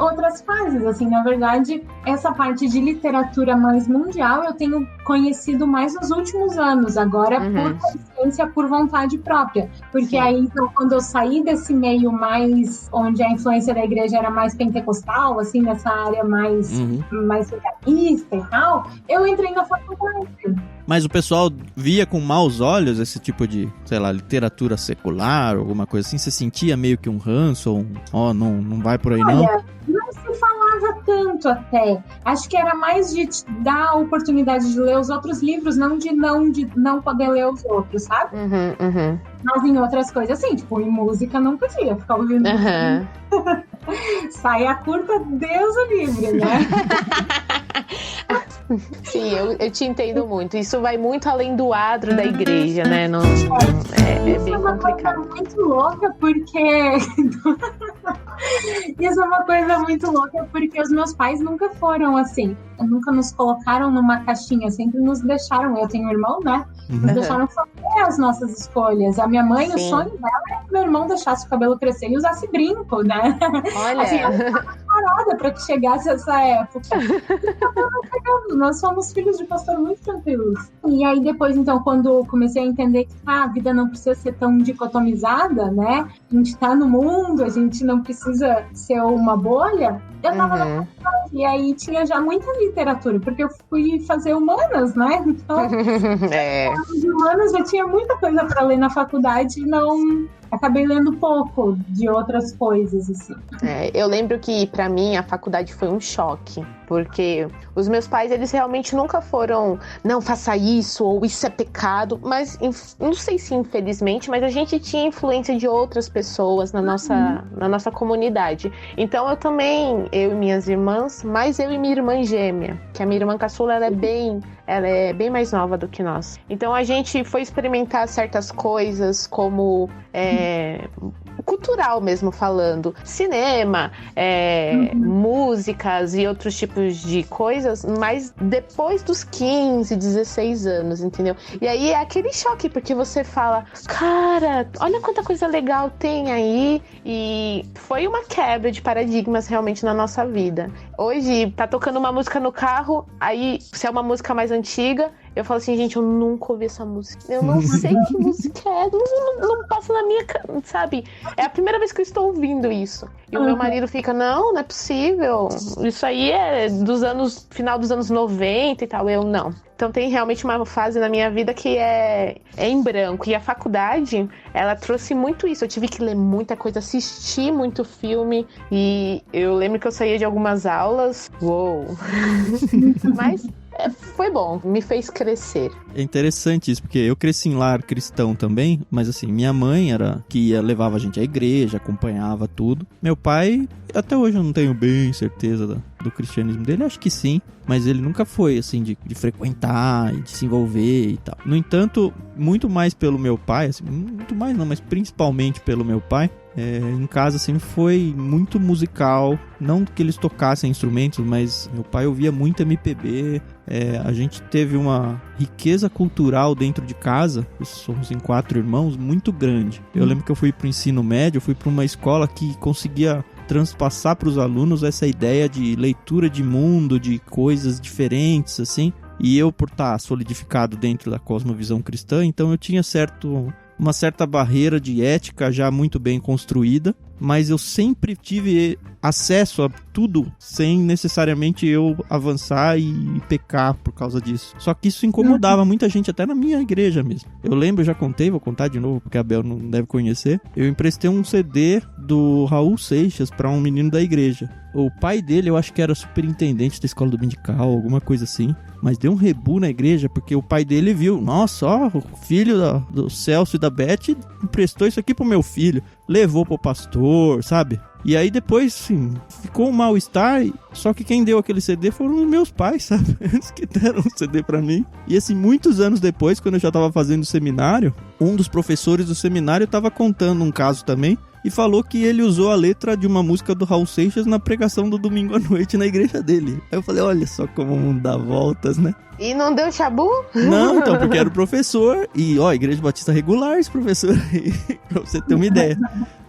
fases, assim, na verdade, essa parte de literatura mais mundial eu tenho conhecido mais nos últimos anos, agora por consciência, por vontade própria. Porque aí, então, quando eu saí desse meio mais, onde a influência da igreja era mais pentecostal, assim, nessa área mais legalista e tal, eu entrei na faculdade. Mas o pessoal via com maus olhos esse tipo de, sei lá, literatura secular, alguma coisa assim? Você sentia meio que um ranço, não vai por aí, não? Olha, não se falava tanto até. Acho que era mais de te dar a oportunidade de ler os outros livros, não de não poder ler os outros, sabe? Mas em outras coisas, assim, tipo, em música não podia ficar ouvindo. Saia curta, Deus o livre, né? Sim, eu te entendo muito. Isso vai muito além do adro da igreja, né? É bem complicado. Isso é uma coisa muito louca, porque... Isso é uma coisa muito louca, porque os meus pais nunca foram assim. Nunca nos colocaram numa caixinha, sempre nos deixaram. Eu tenho um irmão, né? Nos deixaram fazer as nossas escolhas. A minha mãe, o sonho dela é que meu irmão deixasse o cabelo crescer e usasse brinco, né? Olha! Assim, ela estava preparada para que chegasse essa época. Nós somos filhos de pastor muito tranquilos. E aí depois, então, quando comecei a entender que a vida não precisa ser tão dicotomizada, né? A gente tá no mundo, a gente não precisa ser uma bolha. Eu tava na faculdade, e aí tinha já muita literatura, porque eu fui fazer humanas, né? Então, de humanas já tinha muita coisa para ler na faculdade e acabei lendo pouco de outras coisas, assim. Eu lembro que, pra mim, a faculdade foi um choque. Porque os meus pais, eles realmente nunca foram, não faça isso, ou isso é pecado. Mas, não sei se infelizmente, mas a gente tinha influência de outras pessoas na nossa comunidade. Então, eu e minhas irmãs, mais eu e minha irmã gêmea, que a minha irmã caçula, ela é bem mais nova do que nós. Então, a gente foi experimentar certas coisas, como cultural mesmo falando, cinema, músicas e outros tipos de coisas, mas depois dos 15, 16 anos, entendeu? E aí é aquele choque, porque você fala, cara, olha quanta coisa legal tem aí, e foi uma quebra de paradigmas realmente na nossa vida. Hoje, tá tocando uma música no carro, aí se é uma música mais antiga, eu falo assim, gente, eu nunca ouvi essa música. Eu não sei que música é. Não passa na minha... Sabe? É a primeira vez que eu estou ouvindo isso. E o meu marido fica, não é possível. Isso aí é final dos anos 90 e tal. Eu, não. Então tem realmente uma fase na minha vida que é em branco. E a faculdade, ela trouxe muito isso. Eu tive que ler muita coisa, assistir muito filme. E eu lembro que eu saía de algumas aulas. Uou! Mas... foi bom, me fez crescer. É interessante isso, porque eu cresci em lar cristão também, mas assim, minha mãe era que levava a gente à igreja, acompanhava tudo. Meu pai, até hoje eu não tenho bem certeza do cristianismo dele, acho que sim, mas ele nunca foi assim de frequentar e de se envolver e tal. No entanto, muito mais pelo meu pai, assim, muito mais não, mas principalmente pelo meu pai, em casa sempre foi muito musical, não que eles tocassem instrumentos, mas meu pai ouvia muito MPB, a gente teve uma riqueza cultural dentro de casa, somos em 4 irmãos, muito grande. Eu lembro que eu fui para o ensino médio, eu fui para uma escola que conseguia transpassar para os alunos essa ideia de leitura de mundo, de coisas diferentes, assim, e eu, por estar solidificado dentro da cosmovisão cristã, então eu tinha uma certa barreira de ética já muito bem construída, mas eu sempre tive acesso a tudo sem necessariamente eu avançar e pecar por causa disso. Só que isso incomodava muita gente, até na minha igreja mesmo. Eu lembro, eu já contei, vou contar de novo porque a Bel não deve conhecer. Eu emprestei um CD do Raul Seixas para um menino da igreja. O pai dele, eu acho que era superintendente da escola dominical, alguma coisa assim. Mas deu um rebu na igreja, porque o pai dele viu, nossa, ó, o filho do Celso e da Beth emprestou isso aqui pro meu filho, levou pro pastor, sabe? E aí depois, sim, ficou um mal-estar, só que quem deu aquele CD foram os meus pais, sabe? Eles que deram o CD pra mim. E assim, muitos anos depois, quando eu já tava fazendo seminário, um dos professores do seminário tava contando um caso também, e falou que ele usou a letra de uma música do Raul Seixas na pregação do domingo à noite na igreja dele. Aí eu falei, olha só como o mundo dá voltas, né? E não deu chabu? Não, então, porque era o professor, e ó, Igreja Batista regular esse professor aí, pra você ter uma ideia.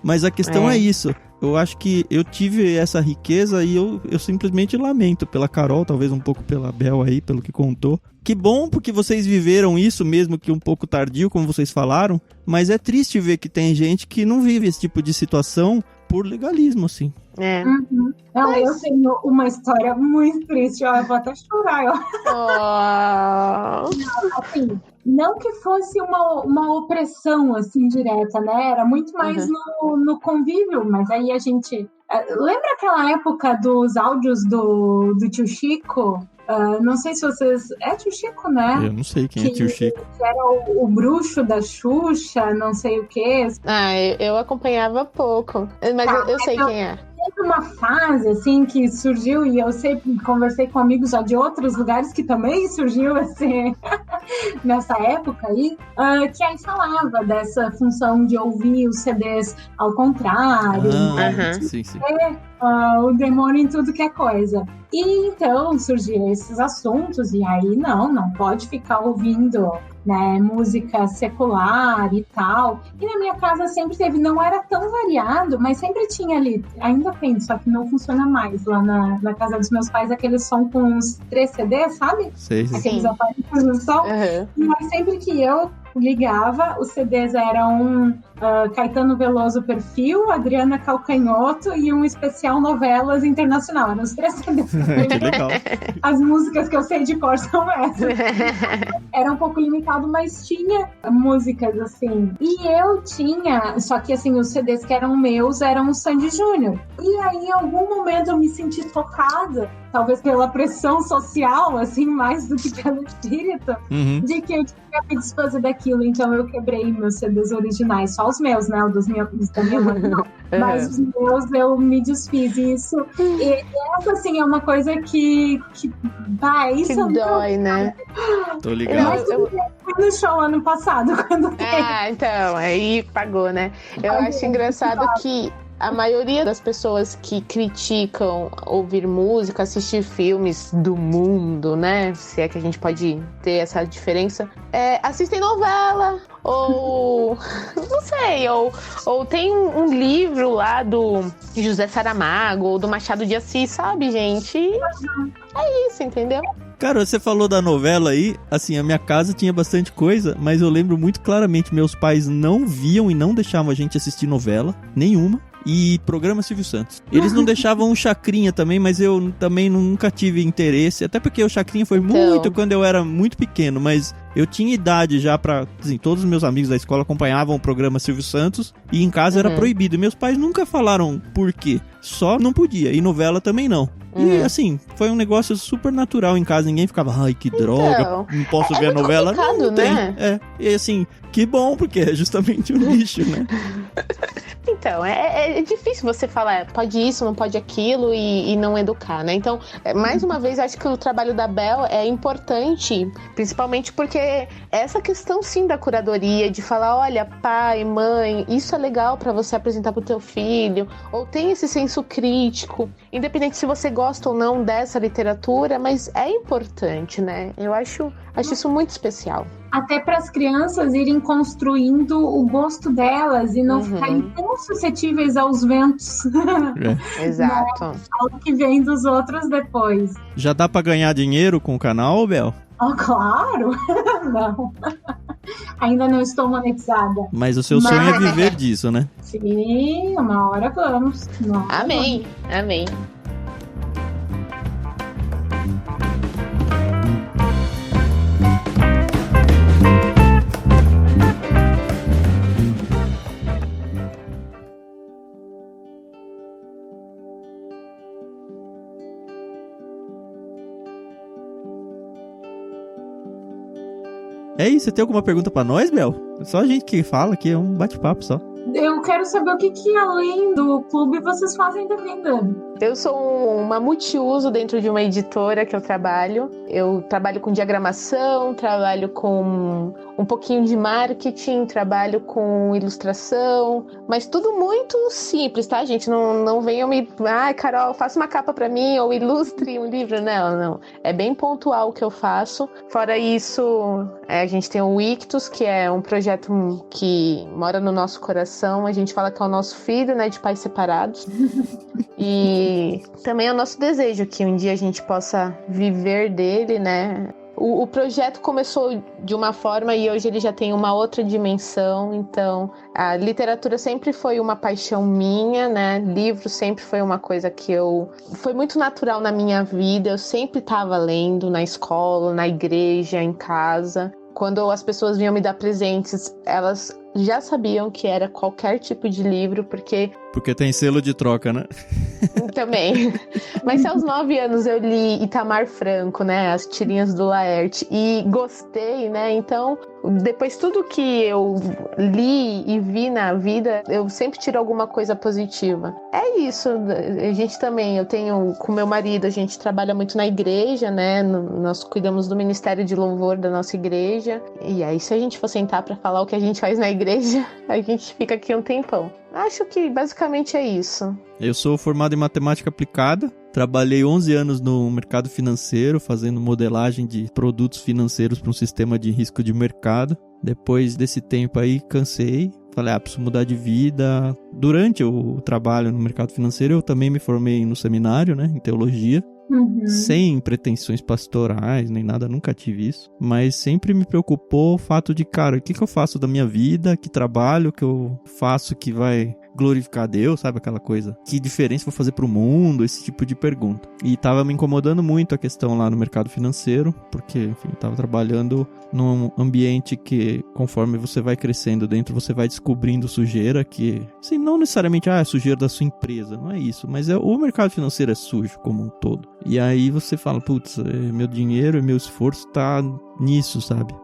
Mas a questão é isso. Eu acho que eu tive essa riqueza e eu simplesmente lamento pela Carol, talvez um pouco pela Bel aí, pelo que contou. Que bom porque vocês viveram isso, mesmo que um pouco tardio, como vocês falaram. Mas é triste ver que tem gente que não vive esse tipo de situação por legalismo, assim. Não, eu tenho uma história muito triste, ó, eu vou até chorar, ó. Assim, não que fosse uma opressão, assim, direta, né? Era muito mais no convívio, mas aí a gente... Lembra aquela época dos áudios do Tio Chico? Não sei se vocês... É Tio Chico, né? Eu não sei quem é Tio Chico. Que era o bruxo da Xuxa, não sei o quê. Eu acompanhava pouco, mas eu sei quem é. Teve uma fase, assim, que surgiu, e eu sempre conversei com amigos já de outros lugares que também surgiu, assim, nessa época aí, que aí falava dessa função de ouvir os CDs ao contrário, sim. O demônio em tudo que é coisa. E então surgiram esses assuntos, e aí não pode ficar ouvindo, né, música secular e tal. E na minha casa sempre teve, não era tão variado, mas sempre tinha ali, ainda tem, só que não funciona mais lá na casa dos meus pais, aquele som com uns 3 CDs, sabe? Sei. Aqueles aparelhos no som. Mas sempre que eu ligava, os CDs eram Caetano Veloso Perfil, Adriana Calcanhoto e um especial Novelas Internacional. Eram os 3 CDs. Que legal. As músicas que eu sei de cor são essas. Era um pouco limitado, mas tinha músicas assim. E eu tinha, só que assim, os CDs que eram meus eram o Sandy Júnior. E aí, em algum momento, eu me senti tocada, talvez pela pressão social, assim, mais do que pelo espírito, de que eu tinha que desfazer daquilo. Então eu quebrei meus CDs originais, só os meus, né? Os da minha mãe, não. Mas os meus eu me desfiz. Isso. E essa, assim, é uma coisa que isso que dói, né? Tô ligado. Eu fui no show ano passado, quando então, aí pagou, né? Eu acho engraçado que a maioria das pessoas que criticam ouvir música, assistir filmes do mundo, né? Se é que a gente pode ter essa diferença, assistem novela, ou não sei, ou tem um livro lá do José Saramago, ou do Machado de Assis, sabe, gente? É isso, entendeu? Cara, você falou da novela aí, assim, a minha casa tinha bastante coisa, mas eu lembro muito claramente, meus pais não viam e não deixavam a gente assistir novela, nenhuma. E programa Silvio Santos. Eles não deixavam o Chacrinha também, mas eu também nunca tive interesse. Até porque o Chacrinha foi muito quando eu era muito pequeno, mas eu tinha idade já pra... Assim, todos os meus amigos da escola acompanhavam o programa Silvio Santos e em casa era proibido. E meus pais nunca falaram por quê. Só não podia. E novela também não. E assim, foi um negócio super natural em casa. Ninguém ficava, ai, que droga, não posso ver a novela. Não tem. Né? E assim, que bom, porque é justamente um lixo, né? Então, é difícil você falar, pode isso, não pode aquilo e não educar, né? Então, mais uma vez, acho que o trabalho da Bel é importante, principalmente porque essa questão, sim, da curadoria, de falar, olha, pai, mãe, isso é legal pra você apresentar pro teu filho, ou tem esse senso crítico, independente se você gosta ou não dessa literatura, mas é importante, né? Eu acho isso muito especial. Até para as crianças irem construindo o gosto delas e não ficarem tão suscetíveis aos ventos. Exato. Ao que vem dos outros depois. Já dá para ganhar dinheiro com o canal, Bel? Oh, claro! Não. Ainda não estou monetizada. Mas o seu sonho é viver disso, né? Sim, uma hora vamos. Amém. Amém. É isso, você tem alguma pergunta pra nós, Bel? É só a gente que fala aqui, é um bate-papo só. Eu quero saber o que além do clube vocês fazem da vida. Eu sou uma multiuso dentro de uma editora que eu trabalho. Eu trabalho com diagramação, trabalho com um pouquinho de marketing, trabalho com ilustração, mas tudo muito simples, tá, gente? Não venham me... Ai, Carol, faça uma capa pra mim ou ilustre um livro. Não. É bem pontual o que eu faço. Fora isso, a gente tem o Ictus, que é um projeto que mora no nosso coração. A gente fala que é o nosso filho, né, de pais separados. E também é o nosso desejo que um dia a gente possa viver dele, né? O projeto começou de uma forma e hoje ele já tem uma outra dimensão. Então, a literatura sempre foi uma paixão minha, né? Livro sempre foi uma coisa que foi muito natural na minha vida. Eu sempre estava lendo na escola, na igreja, em casa. Quando as pessoas vinham me dar presentes, elas já sabiam que era qualquer tipo de livro, porque tem selo de troca, né? Também. Mas aos 9 anos eu li Itamar Franco, né? As tirinhas do Laerte. E gostei, né? Então, depois tudo que eu li e vi na vida, eu sempre tiro alguma coisa positiva. É isso. A gente também, eu tenho com meu marido, a gente trabalha muito na igreja, né? Nós cuidamos do Ministério de Louvor da nossa igreja. E aí, se a gente for sentar pra falar o que a gente faz na igreja, a gente fica aqui um tempão. Acho que basicamente é isso. Eu sou formado em matemática aplicada, trabalhei 11 anos no mercado financeiro, fazendo modelagem de produtos financeiros para um sistema de risco de mercado. Depois desse tempo aí, cansei, falei, preciso mudar de vida. Durante o trabalho no mercado financeiro, eu também me formei no seminário, né, em teologia. Sem pretensões pastorais, nem nada, nunca tive isso. Mas sempre me preocupou o fato de, cara, o que eu faço da minha vida? Que trabalho que eu faço que vai glorificar Deus, sabe? Aquela coisa. Que diferença vou fazer pro mundo? Esse tipo de pergunta. E tava me incomodando muito a questão lá no mercado financeiro, porque, enfim, tava trabalhando num ambiente que, conforme você vai crescendo dentro, você vai descobrindo sujeira que, assim, não necessariamente, é sujeira da sua empresa, não é isso, mas o mercado financeiro é sujo como um todo. E aí você fala, putz, meu dinheiro e meu esforço tá nisso, sabe?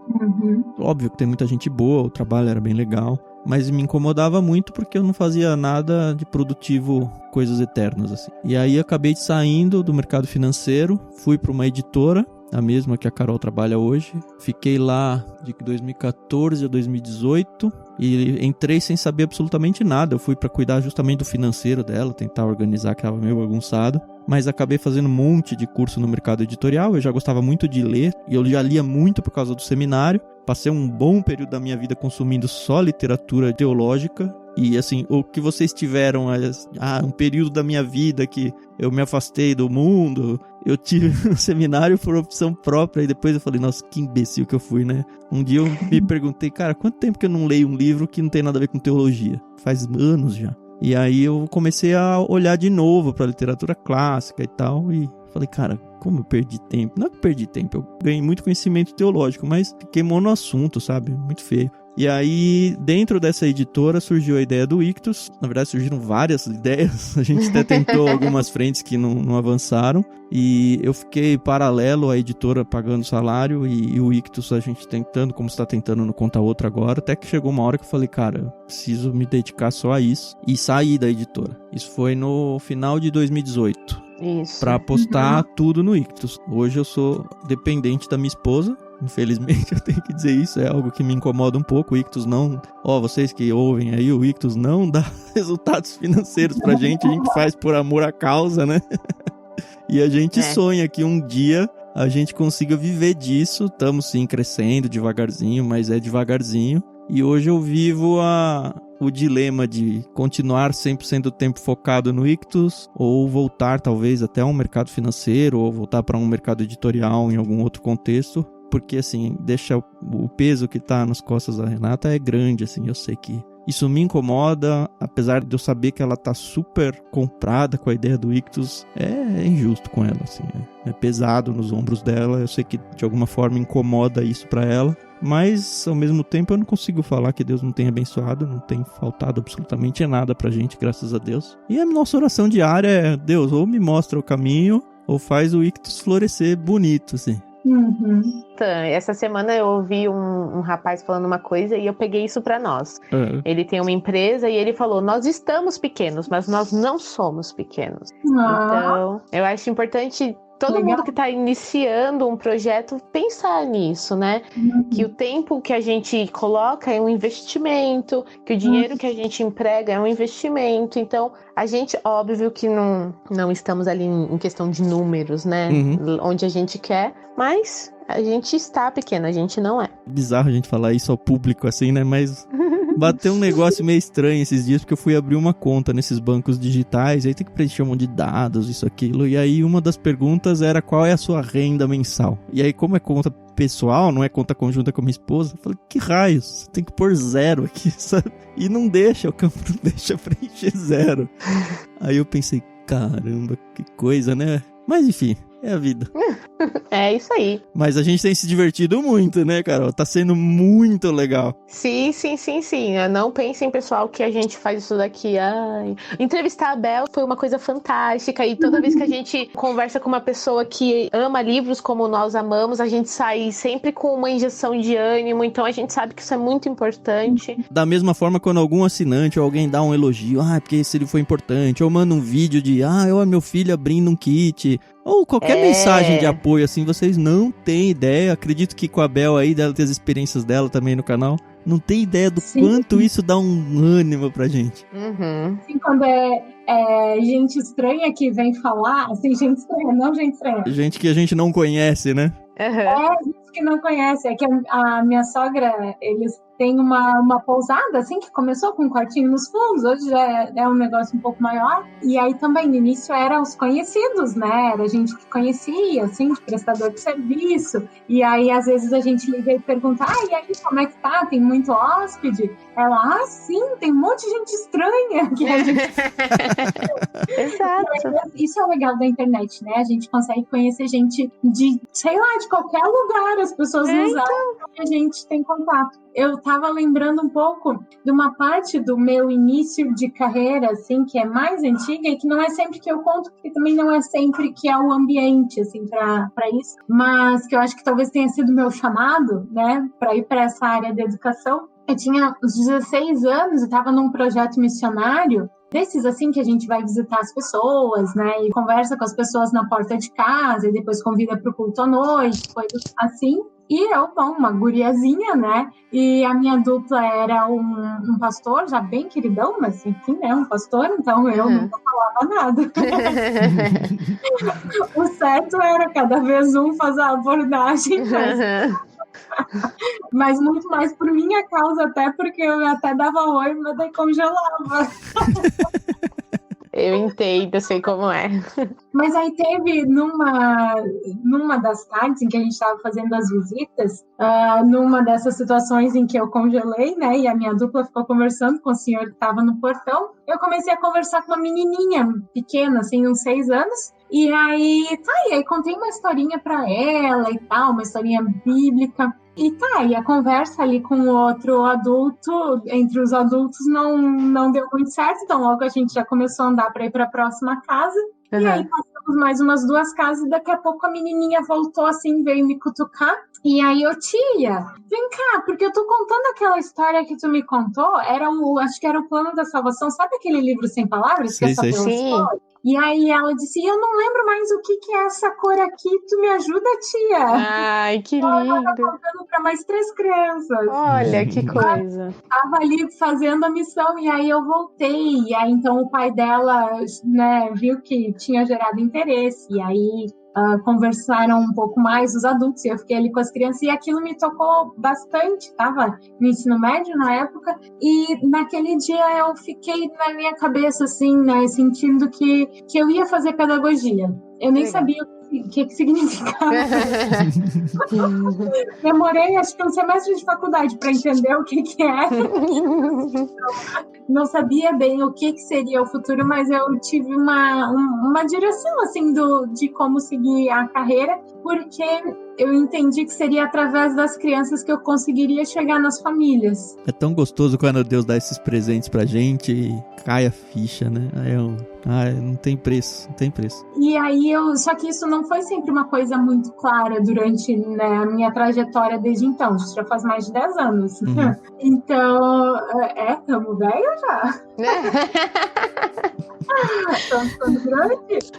Óbvio que tem muita gente boa, o trabalho era bem legal, mas me incomodava muito porque eu não fazia nada de produtivo, coisas eternas, assim. E aí acabei saindo do mercado financeiro, fui para uma editora, a mesma que a Carol trabalha hoje. Fiquei lá de 2014 a 2018 e entrei sem saber absolutamente nada. Eu fui para cuidar justamente do financeiro dela, tentar organizar, que estava meio bagunçado. Mas acabei fazendo um monte de curso no mercado editorial. Eu já gostava muito de ler e eu já lia muito por causa do seminário. Passei um bom período da minha vida consumindo só literatura teológica. E assim, o que vocês tiveram, um período da minha vida que eu me afastei do mundo, eu tive um seminário por opção própria, e depois eu falei, nossa, que imbecil que eu fui, né? Um dia eu me perguntei, cara, quanto tempo que eu não leio um livro que não tem nada a ver com teologia? Faz anos já. E aí eu comecei a olhar de novo pra literatura clássica e tal, e falei, cara, como eu perdi tempo? Não é que eu perdi tempo, eu ganhei muito conhecimento teológico, mas fiquei monoassunto, sabe? Muito feio. E aí, dentro dessa editora, surgiu a ideia do Ictus. Na verdade, surgiram várias ideias. A gente até tentou algumas frentes que não avançaram. E eu fiquei paralelo à editora pagando salário e o Ictus a gente tentando, como está tentando no Conta Outra agora. Até que chegou uma hora que eu falei, cara, eu preciso me dedicar só a isso. E saí da editora. Isso foi no final de 2018. Isso. Pra apostar tudo no Ictus. Hoje eu sou dependente da minha esposa. Infelizmente eu tenho que dizer isso, é algo que me incomoda um pouco. O Ictus não, vocês que ouvem aí, o Ictus não dá resultados financeiros pra gente, a gente faz por amor à causa, né? E a gente sonha que um dia a gente consiga viver disso. Estamos sim crescendo devagarzinho, mas é devagarzinho. E hoje eu vivo o dilema de continuar 100% do tempo focado no Ictus, ou voltar talvez até um mercado financeiro, ou voltar para um mercado editorial em algum outro contexto. Porque, assim, deixa o peso que tá nas costas da Renata é grande, assim, eu sei que isso me incomoda, apesar de eu saber que ela tá super comprada com a ideia do Ictus, é injusto com ela, assim, é pesado nos ombros dela, eu sei que de alguma forma incomoda isso pra ela, mas ao mesmo tempo eu não consigo falar que Deus não tem abençoado, não tem faltado absolutamente nada pra gente, graças a Deus. E a nossa oração diária é, Deus, ou me mostra o caminho, ou faz o Ictus florescer bonito, assim. Essa semana eu ouvi um rapaz falando uma coisa e eu peguei isso pra nós. Ele tem uma empresa e ele falou, nós estamos pequenos, mas nós não somos pequenos. Então, eu acho importante todo mundo que está iniciando um projeto pensar nisso, né? Que o tempo que a gente coloca é um investimento, que o dinheiro que a gente emprega é um investimento. Então, a gente, óbvio que não estamos ali em questão de números, né? Onde a gente quer, mas a gente está pequeno, a gente não é. Bizarro a gente falar isso ao público assim, né? Mas bateu um negócio meio estranho esses dias, porque eu fui abrir uma conta nesses bancos digitais, aí tem que preencher um monte de dados, isso, aquilo, e aí uma das perguntas era qual é a sua renda mensal. E aí, como é conta pessoal, não é conta conjunta com a minha esposa, eu falei, que raios, você tem que pôr 0 aqui, sabe? E não deixa, o campo não deixa preencher 0. Aí eu pensei, caramba, que coisa, né? Mas enfim, é a vida. É isso aí. Mas a gente tem se divertido muito, né, Carol? Tá sendo muito legal. Sim. Não pensem, pessoal, que a gente faz isso daqui. Entrevistar a Bel foi uma coisa fantástica. E toda vez que a gente conversa com uma pessoa que ama livros como nós amamos, a gente sai sempre com uma injeção de ânimo. Então a gente sabe que isso é muito importante. Da mesma forma, quando algum assinante ou alguém dá um elogio, porque esse livro foi importante, ou manda um vídeo de, eu meu filho abrindo um kit, ou qualquer mensagem de apoio, assim, vocês não têm ideia. Acredito que com a Bel aí, dela ter as experiências dela também no canal, não tem ideia do quanto isso dá um ânimo pra gente. Assim, quando é gente estranha que vem falar, assim, gente estranha, não gente estranha. Gente que a gente não conhece, né? A gente muitos que não conhecem. É que a minha sogra, eles têm uma pousada, assim, que começou com um quartinho nos fundos, hoje já é um negócio um pouco maior. E aí também, no início, eram os conhecidos, né? Era gente que conhecia, assim, de prestador de serviço. E aí, às vezes, a gente liga e pergunta, e aí, como é que tá? Tem muito hóspede? Ela, sim, tem um monte de gente estranha. Que a gente... Exato. Isso é o legal da internet, né? A gente consegue conhecer gente de, sei lá, de qualquer lugar. As pessoas nos acham e a gente tem contato. Eu tava lembrando um pouco de uma parte do meu início de carreira, assim, que é mais antiga e que não é sempre que eu conto, porque também não é sempre que é o ambiente, assim, pra isso, mas que eu acho que talvez tenha sido meu chamado, né, pra ir pra essa área da educação. Eu tinha uns 16 anos e estava num projeto missionário, desses assim que a gente vai visitar as pessoas, né, e conversa com as pessoas na porta de casa e depois convida para o culto à noite, coisas assim. E eu, uma guriazinha, né, e a minha dupla era um pastor, já bem queridão, mas enfim, né, um pastor, então eu nunca falava nada. O certo era cada vez um fazer a abordagem, mas muito mais por minha causa, até porque eu até dava oi, mas daí congelava. Eu entendo, eu sei como é. Mas aí teve numa das tardes em que a gente estava fazendo as visitas, numa dessas situações em que eu congelei, né, e a minha dupla ficou conversando com o senhor que estava no portão, eu comecei a conversar com uma menininha pequena, assim, uns 6 anos, e aí contei uma historinha para ela e tal, uma historinha bíblica. E a conversa ali com o outro adulto, entre os adultos, não deu muito certo, então logo a gente já começou a andar para ir para a próxima casa. E aí passamos mais umas 2 casas e daqui a pouco a menininha voltou assim, veio me cutucar. E aí tia, vem cá, porque eu tô contando aquela história que tu me contou, acho que era o Plano da Salvação, sabe aquele livro sem palavras? Que é só pelas flores? E aí ela disse, eu não lembro mais o que é essa cor aqui, tu me ajuda, tia? Ai, que lindo. Ela tava contando para mais 3 crianças. Olha, que coisa. Tava ali fazendo a missão, e aí eu voltei, e aí então o pai dela, né, viu que tinha gerado interesse, e aí conversaram um pouco mais os adultos, e eu fiquei ali com as crianças, e aquilo me tocou bastante, tava no ensino médio na época, e naquele dia eu fiquei na minha cabeça, assim, né, sentindo que eu ia fazer pedagogia. Eu nem sabia o que significava. Demorei, acho que um semestre de faculdade para entender o que é. Não sabia bem o que seria o futuro, mas eu tive uma direção, assim, de como seguir a carreira, porque eu entendi que seria através das crianças que eu conseguiria chegar nas famílias. É tão gostoso quando Deus dá esses presentes pra gente e cai a ficha, né? Não tem preço, não tem preço. E aí só que isso não foi sempre uma coisa muito clara durante, né, a minha trajetória desde então. Isso já faz mais de 10 anos. Uhum. Então, estamos velhos já. Estamos ficando grandes.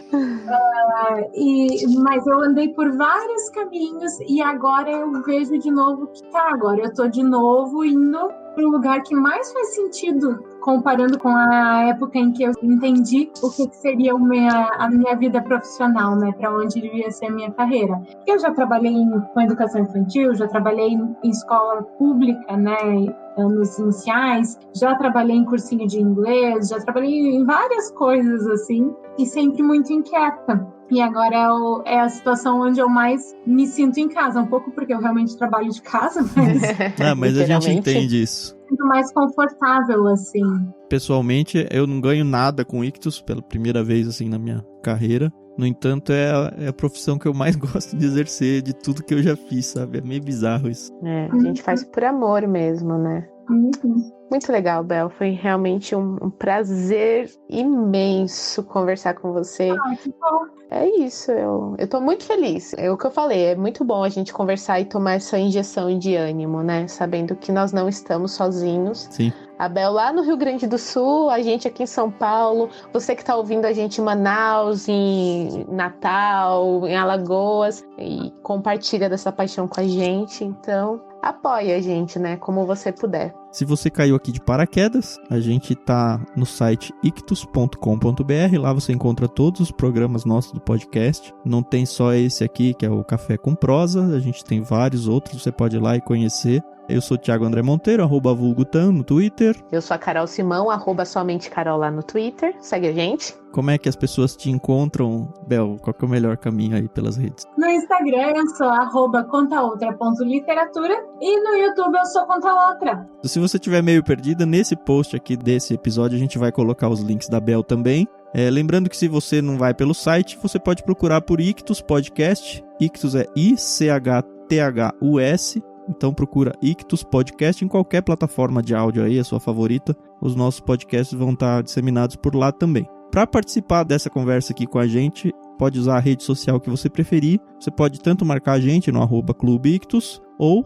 Mas eu andei por vários caminhos e agora eu vejo de novo que agora eu tô de novo indo para o lugar que mais faz sentido, comparando com a época em que eu entendi o que seria a minha vida profissional, né, para onde devia ser a minha carreira. Eu já trabalhei com educação infantil, já trabalhei em escola pública, né, anos iniciais, já trabalhei em cursinho de inglês, já trabalhei em várias coisas assim, e sempre muito inquieta. E agora é a situação onde eu mais me sinto em casa, um pouco porque eu realmente trabalho de casa, mas a gente entende isso. Sinto mais confortável, assim. Pessoalmente, eu não ganho nada com ictus pela primeira vez, assim, na minha carreira. No entanto, é a profissão que eu mais gosto de exercer de tudo que eu já fiz, sabe? É meio bizarro isso. A gente faz por amor mesmo, né? Muito legal, Bel. Foi realmente um prazer imenso conversar com você. Que bom. É isso, eu tô muito feliz. É o que eu falei, é muito bom a gente conversar e tomar essa injeção de ânimo, né? Sabendo que nós não estamos sozinhos. Sim. A Bel lá no Rio Grande do Sul, a gente aqui em São Paulo, você que tá ouvindo a gente em Manaus, em Natal, em Alagoas, e compartilha dessa paixão com a gente. Então, apoia a gente, né? Como você puder. Se você caiu aqui de paraquedas, a gente tá no site ictus.com.br, lá você encontra todos os programas nossos do podcast. Não tem só esse aqui, que é o Café com Prosa, a gente tem vários outros, você pode ir lá e conhecer. Eu sou o Thiago André Monteiro, @vulgutan no Twitter. Eu sou a Carol Simão, @somentecarol lá no Twitter. Segue a gente. Como é que as pessoas te encontram, Bel? Qual que é o melhor caminho aí pelas redes? No Instagram eu sou @contaoutra.literatura e no YouTube eu sou Contaoutra. Se você estiver meio perdida, nesse post aqui desse episódio a gente vai colocar os links da Bel também. Lembrando que se você não vai pelo site, você pode procurar por Ictus Podcast. Ictus é ICHTHUS. Então procura Ictus Podcast em qualquer plataforma de áudio aí, a sua favorita. Os nossos podcasts vão estar disseminados por lá também. Para participar dessa conversa aqui com a gente, pode usar a rede social que você preferir. Você pode tanto marcar a gente no @Clube Ictus ou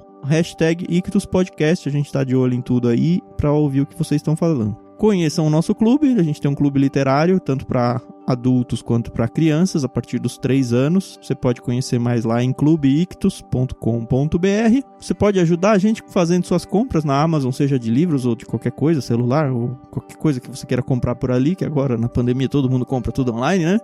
#IctusPodcast. A gente está de olho em tudo aí para ouvir o que vocês estão falando. Conheçam o nosso clube, a gente tem um clube literário, tanto para adultos quanto para crianças, a partir dos 3 anos. Você pode conhecer mais lá em clubeictus.com.br. Você pode ajudar a gente fazendo suas compras na Amazon, seja de livros ou de qualquer coisa, celular, ou qualquer coisa que você queira comprar por ali, que agora na pandemia todo mundo compra tudo online, né?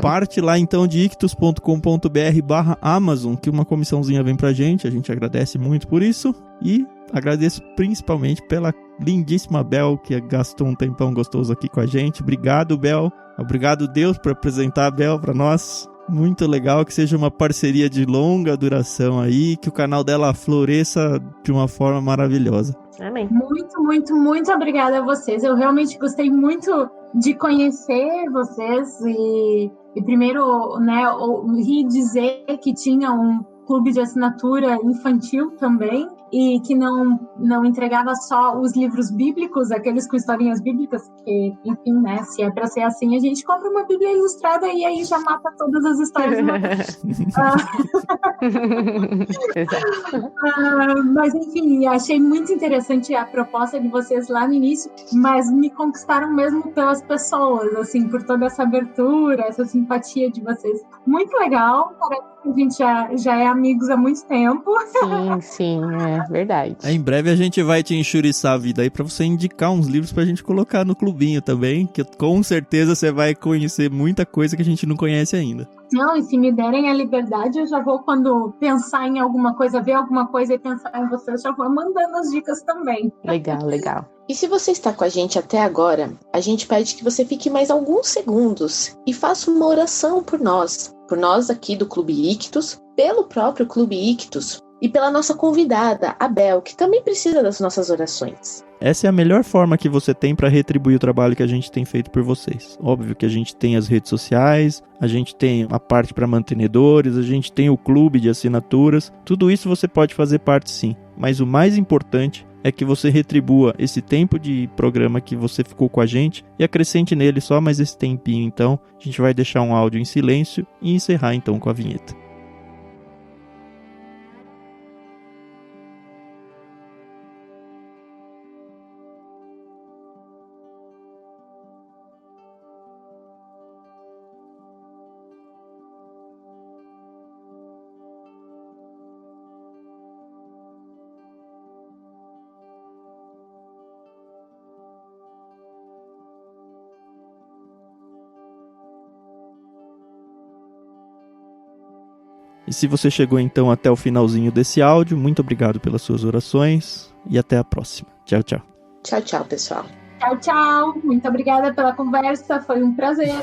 Parte lá então de ictus.com.br/Amazon, que uma comissãozinha vem pra gente, a gente agradece muito por isso. E agradeço principalmente pela lindíssima Bel, que gastou um tempão gostoso aqui com a gente. Obrigado, Bel. Obrigado, Deus, por apresentar a Bel para nós. Muito legal, que seja uma parceria de longa duração aí, que o canal dela floresça de uma forma maravilhosa. Amém. Muito, muito, muito obrigada a vocês. Eu realmente gostei muito de conhecer vocês e primeiro, né, ouvi dizer que tinha um clube de assinatura infantil também e que não entregava só os livros bíblicos, aqueles com historinhas bíblicas, que, enfim, né, se é para ser assim, a gente compra uma Bíblia ilustrada e aí já mata todas as histórias. Mas, enfim, achei muito interessante a proposta de vocês lá no início, mas me conquistaram mesmo pelas pessoas, assim, por toda essa abertura, essa simpatia de vocês. Muito legal, parece que a gente já é amigos há muito tempo. Sim, é verdade. Em breve a gente vai te enxuriçar a vida aí pra você indicar uns livros pra gente colocar no clubinho também, que com certeza você vai conhecer muita coisa que a gente não conhece ainda. Não, e se me derem a liberdade, eu já vou, quando pensar em alguma coisa, ver alguma coisa e pensar em vocês, já vou mandando as dicas também. Legal, legal. E se você está com a gente até agora, a gente pede que você fique mais alguns segundos e faça uma oração por nós aqui do Clube Ictus, pelo próprio Clube Ictus e pela nossa convidada, a Bel, que também precisa das nossas orações. Essa é a melhor forma que você tem para retribuir o trabalho que a gente tem feito por vocês. Óbvio que a gente tem as redes sociais, a gente tem a parte para mantenedores, a gente tem o clube de assinaturas. Tudo isso você pode fazer parte sim, mas o mais importante é que você retribua esse tempo de programa que você ficou com a gente e acrescente nele só mais esse tempinho. Então, a gente vai deixar um áudio em silêncio e encerrar então com a vinheta. E se você chegou então até o finalzinho desse áudio, muito obrigado pelas suas orações e até a próxima. Tchau, tchau. Tchau, tchau, pessoal. Tchau, tchau. Muito obrigada pela conversa, foi um prazer.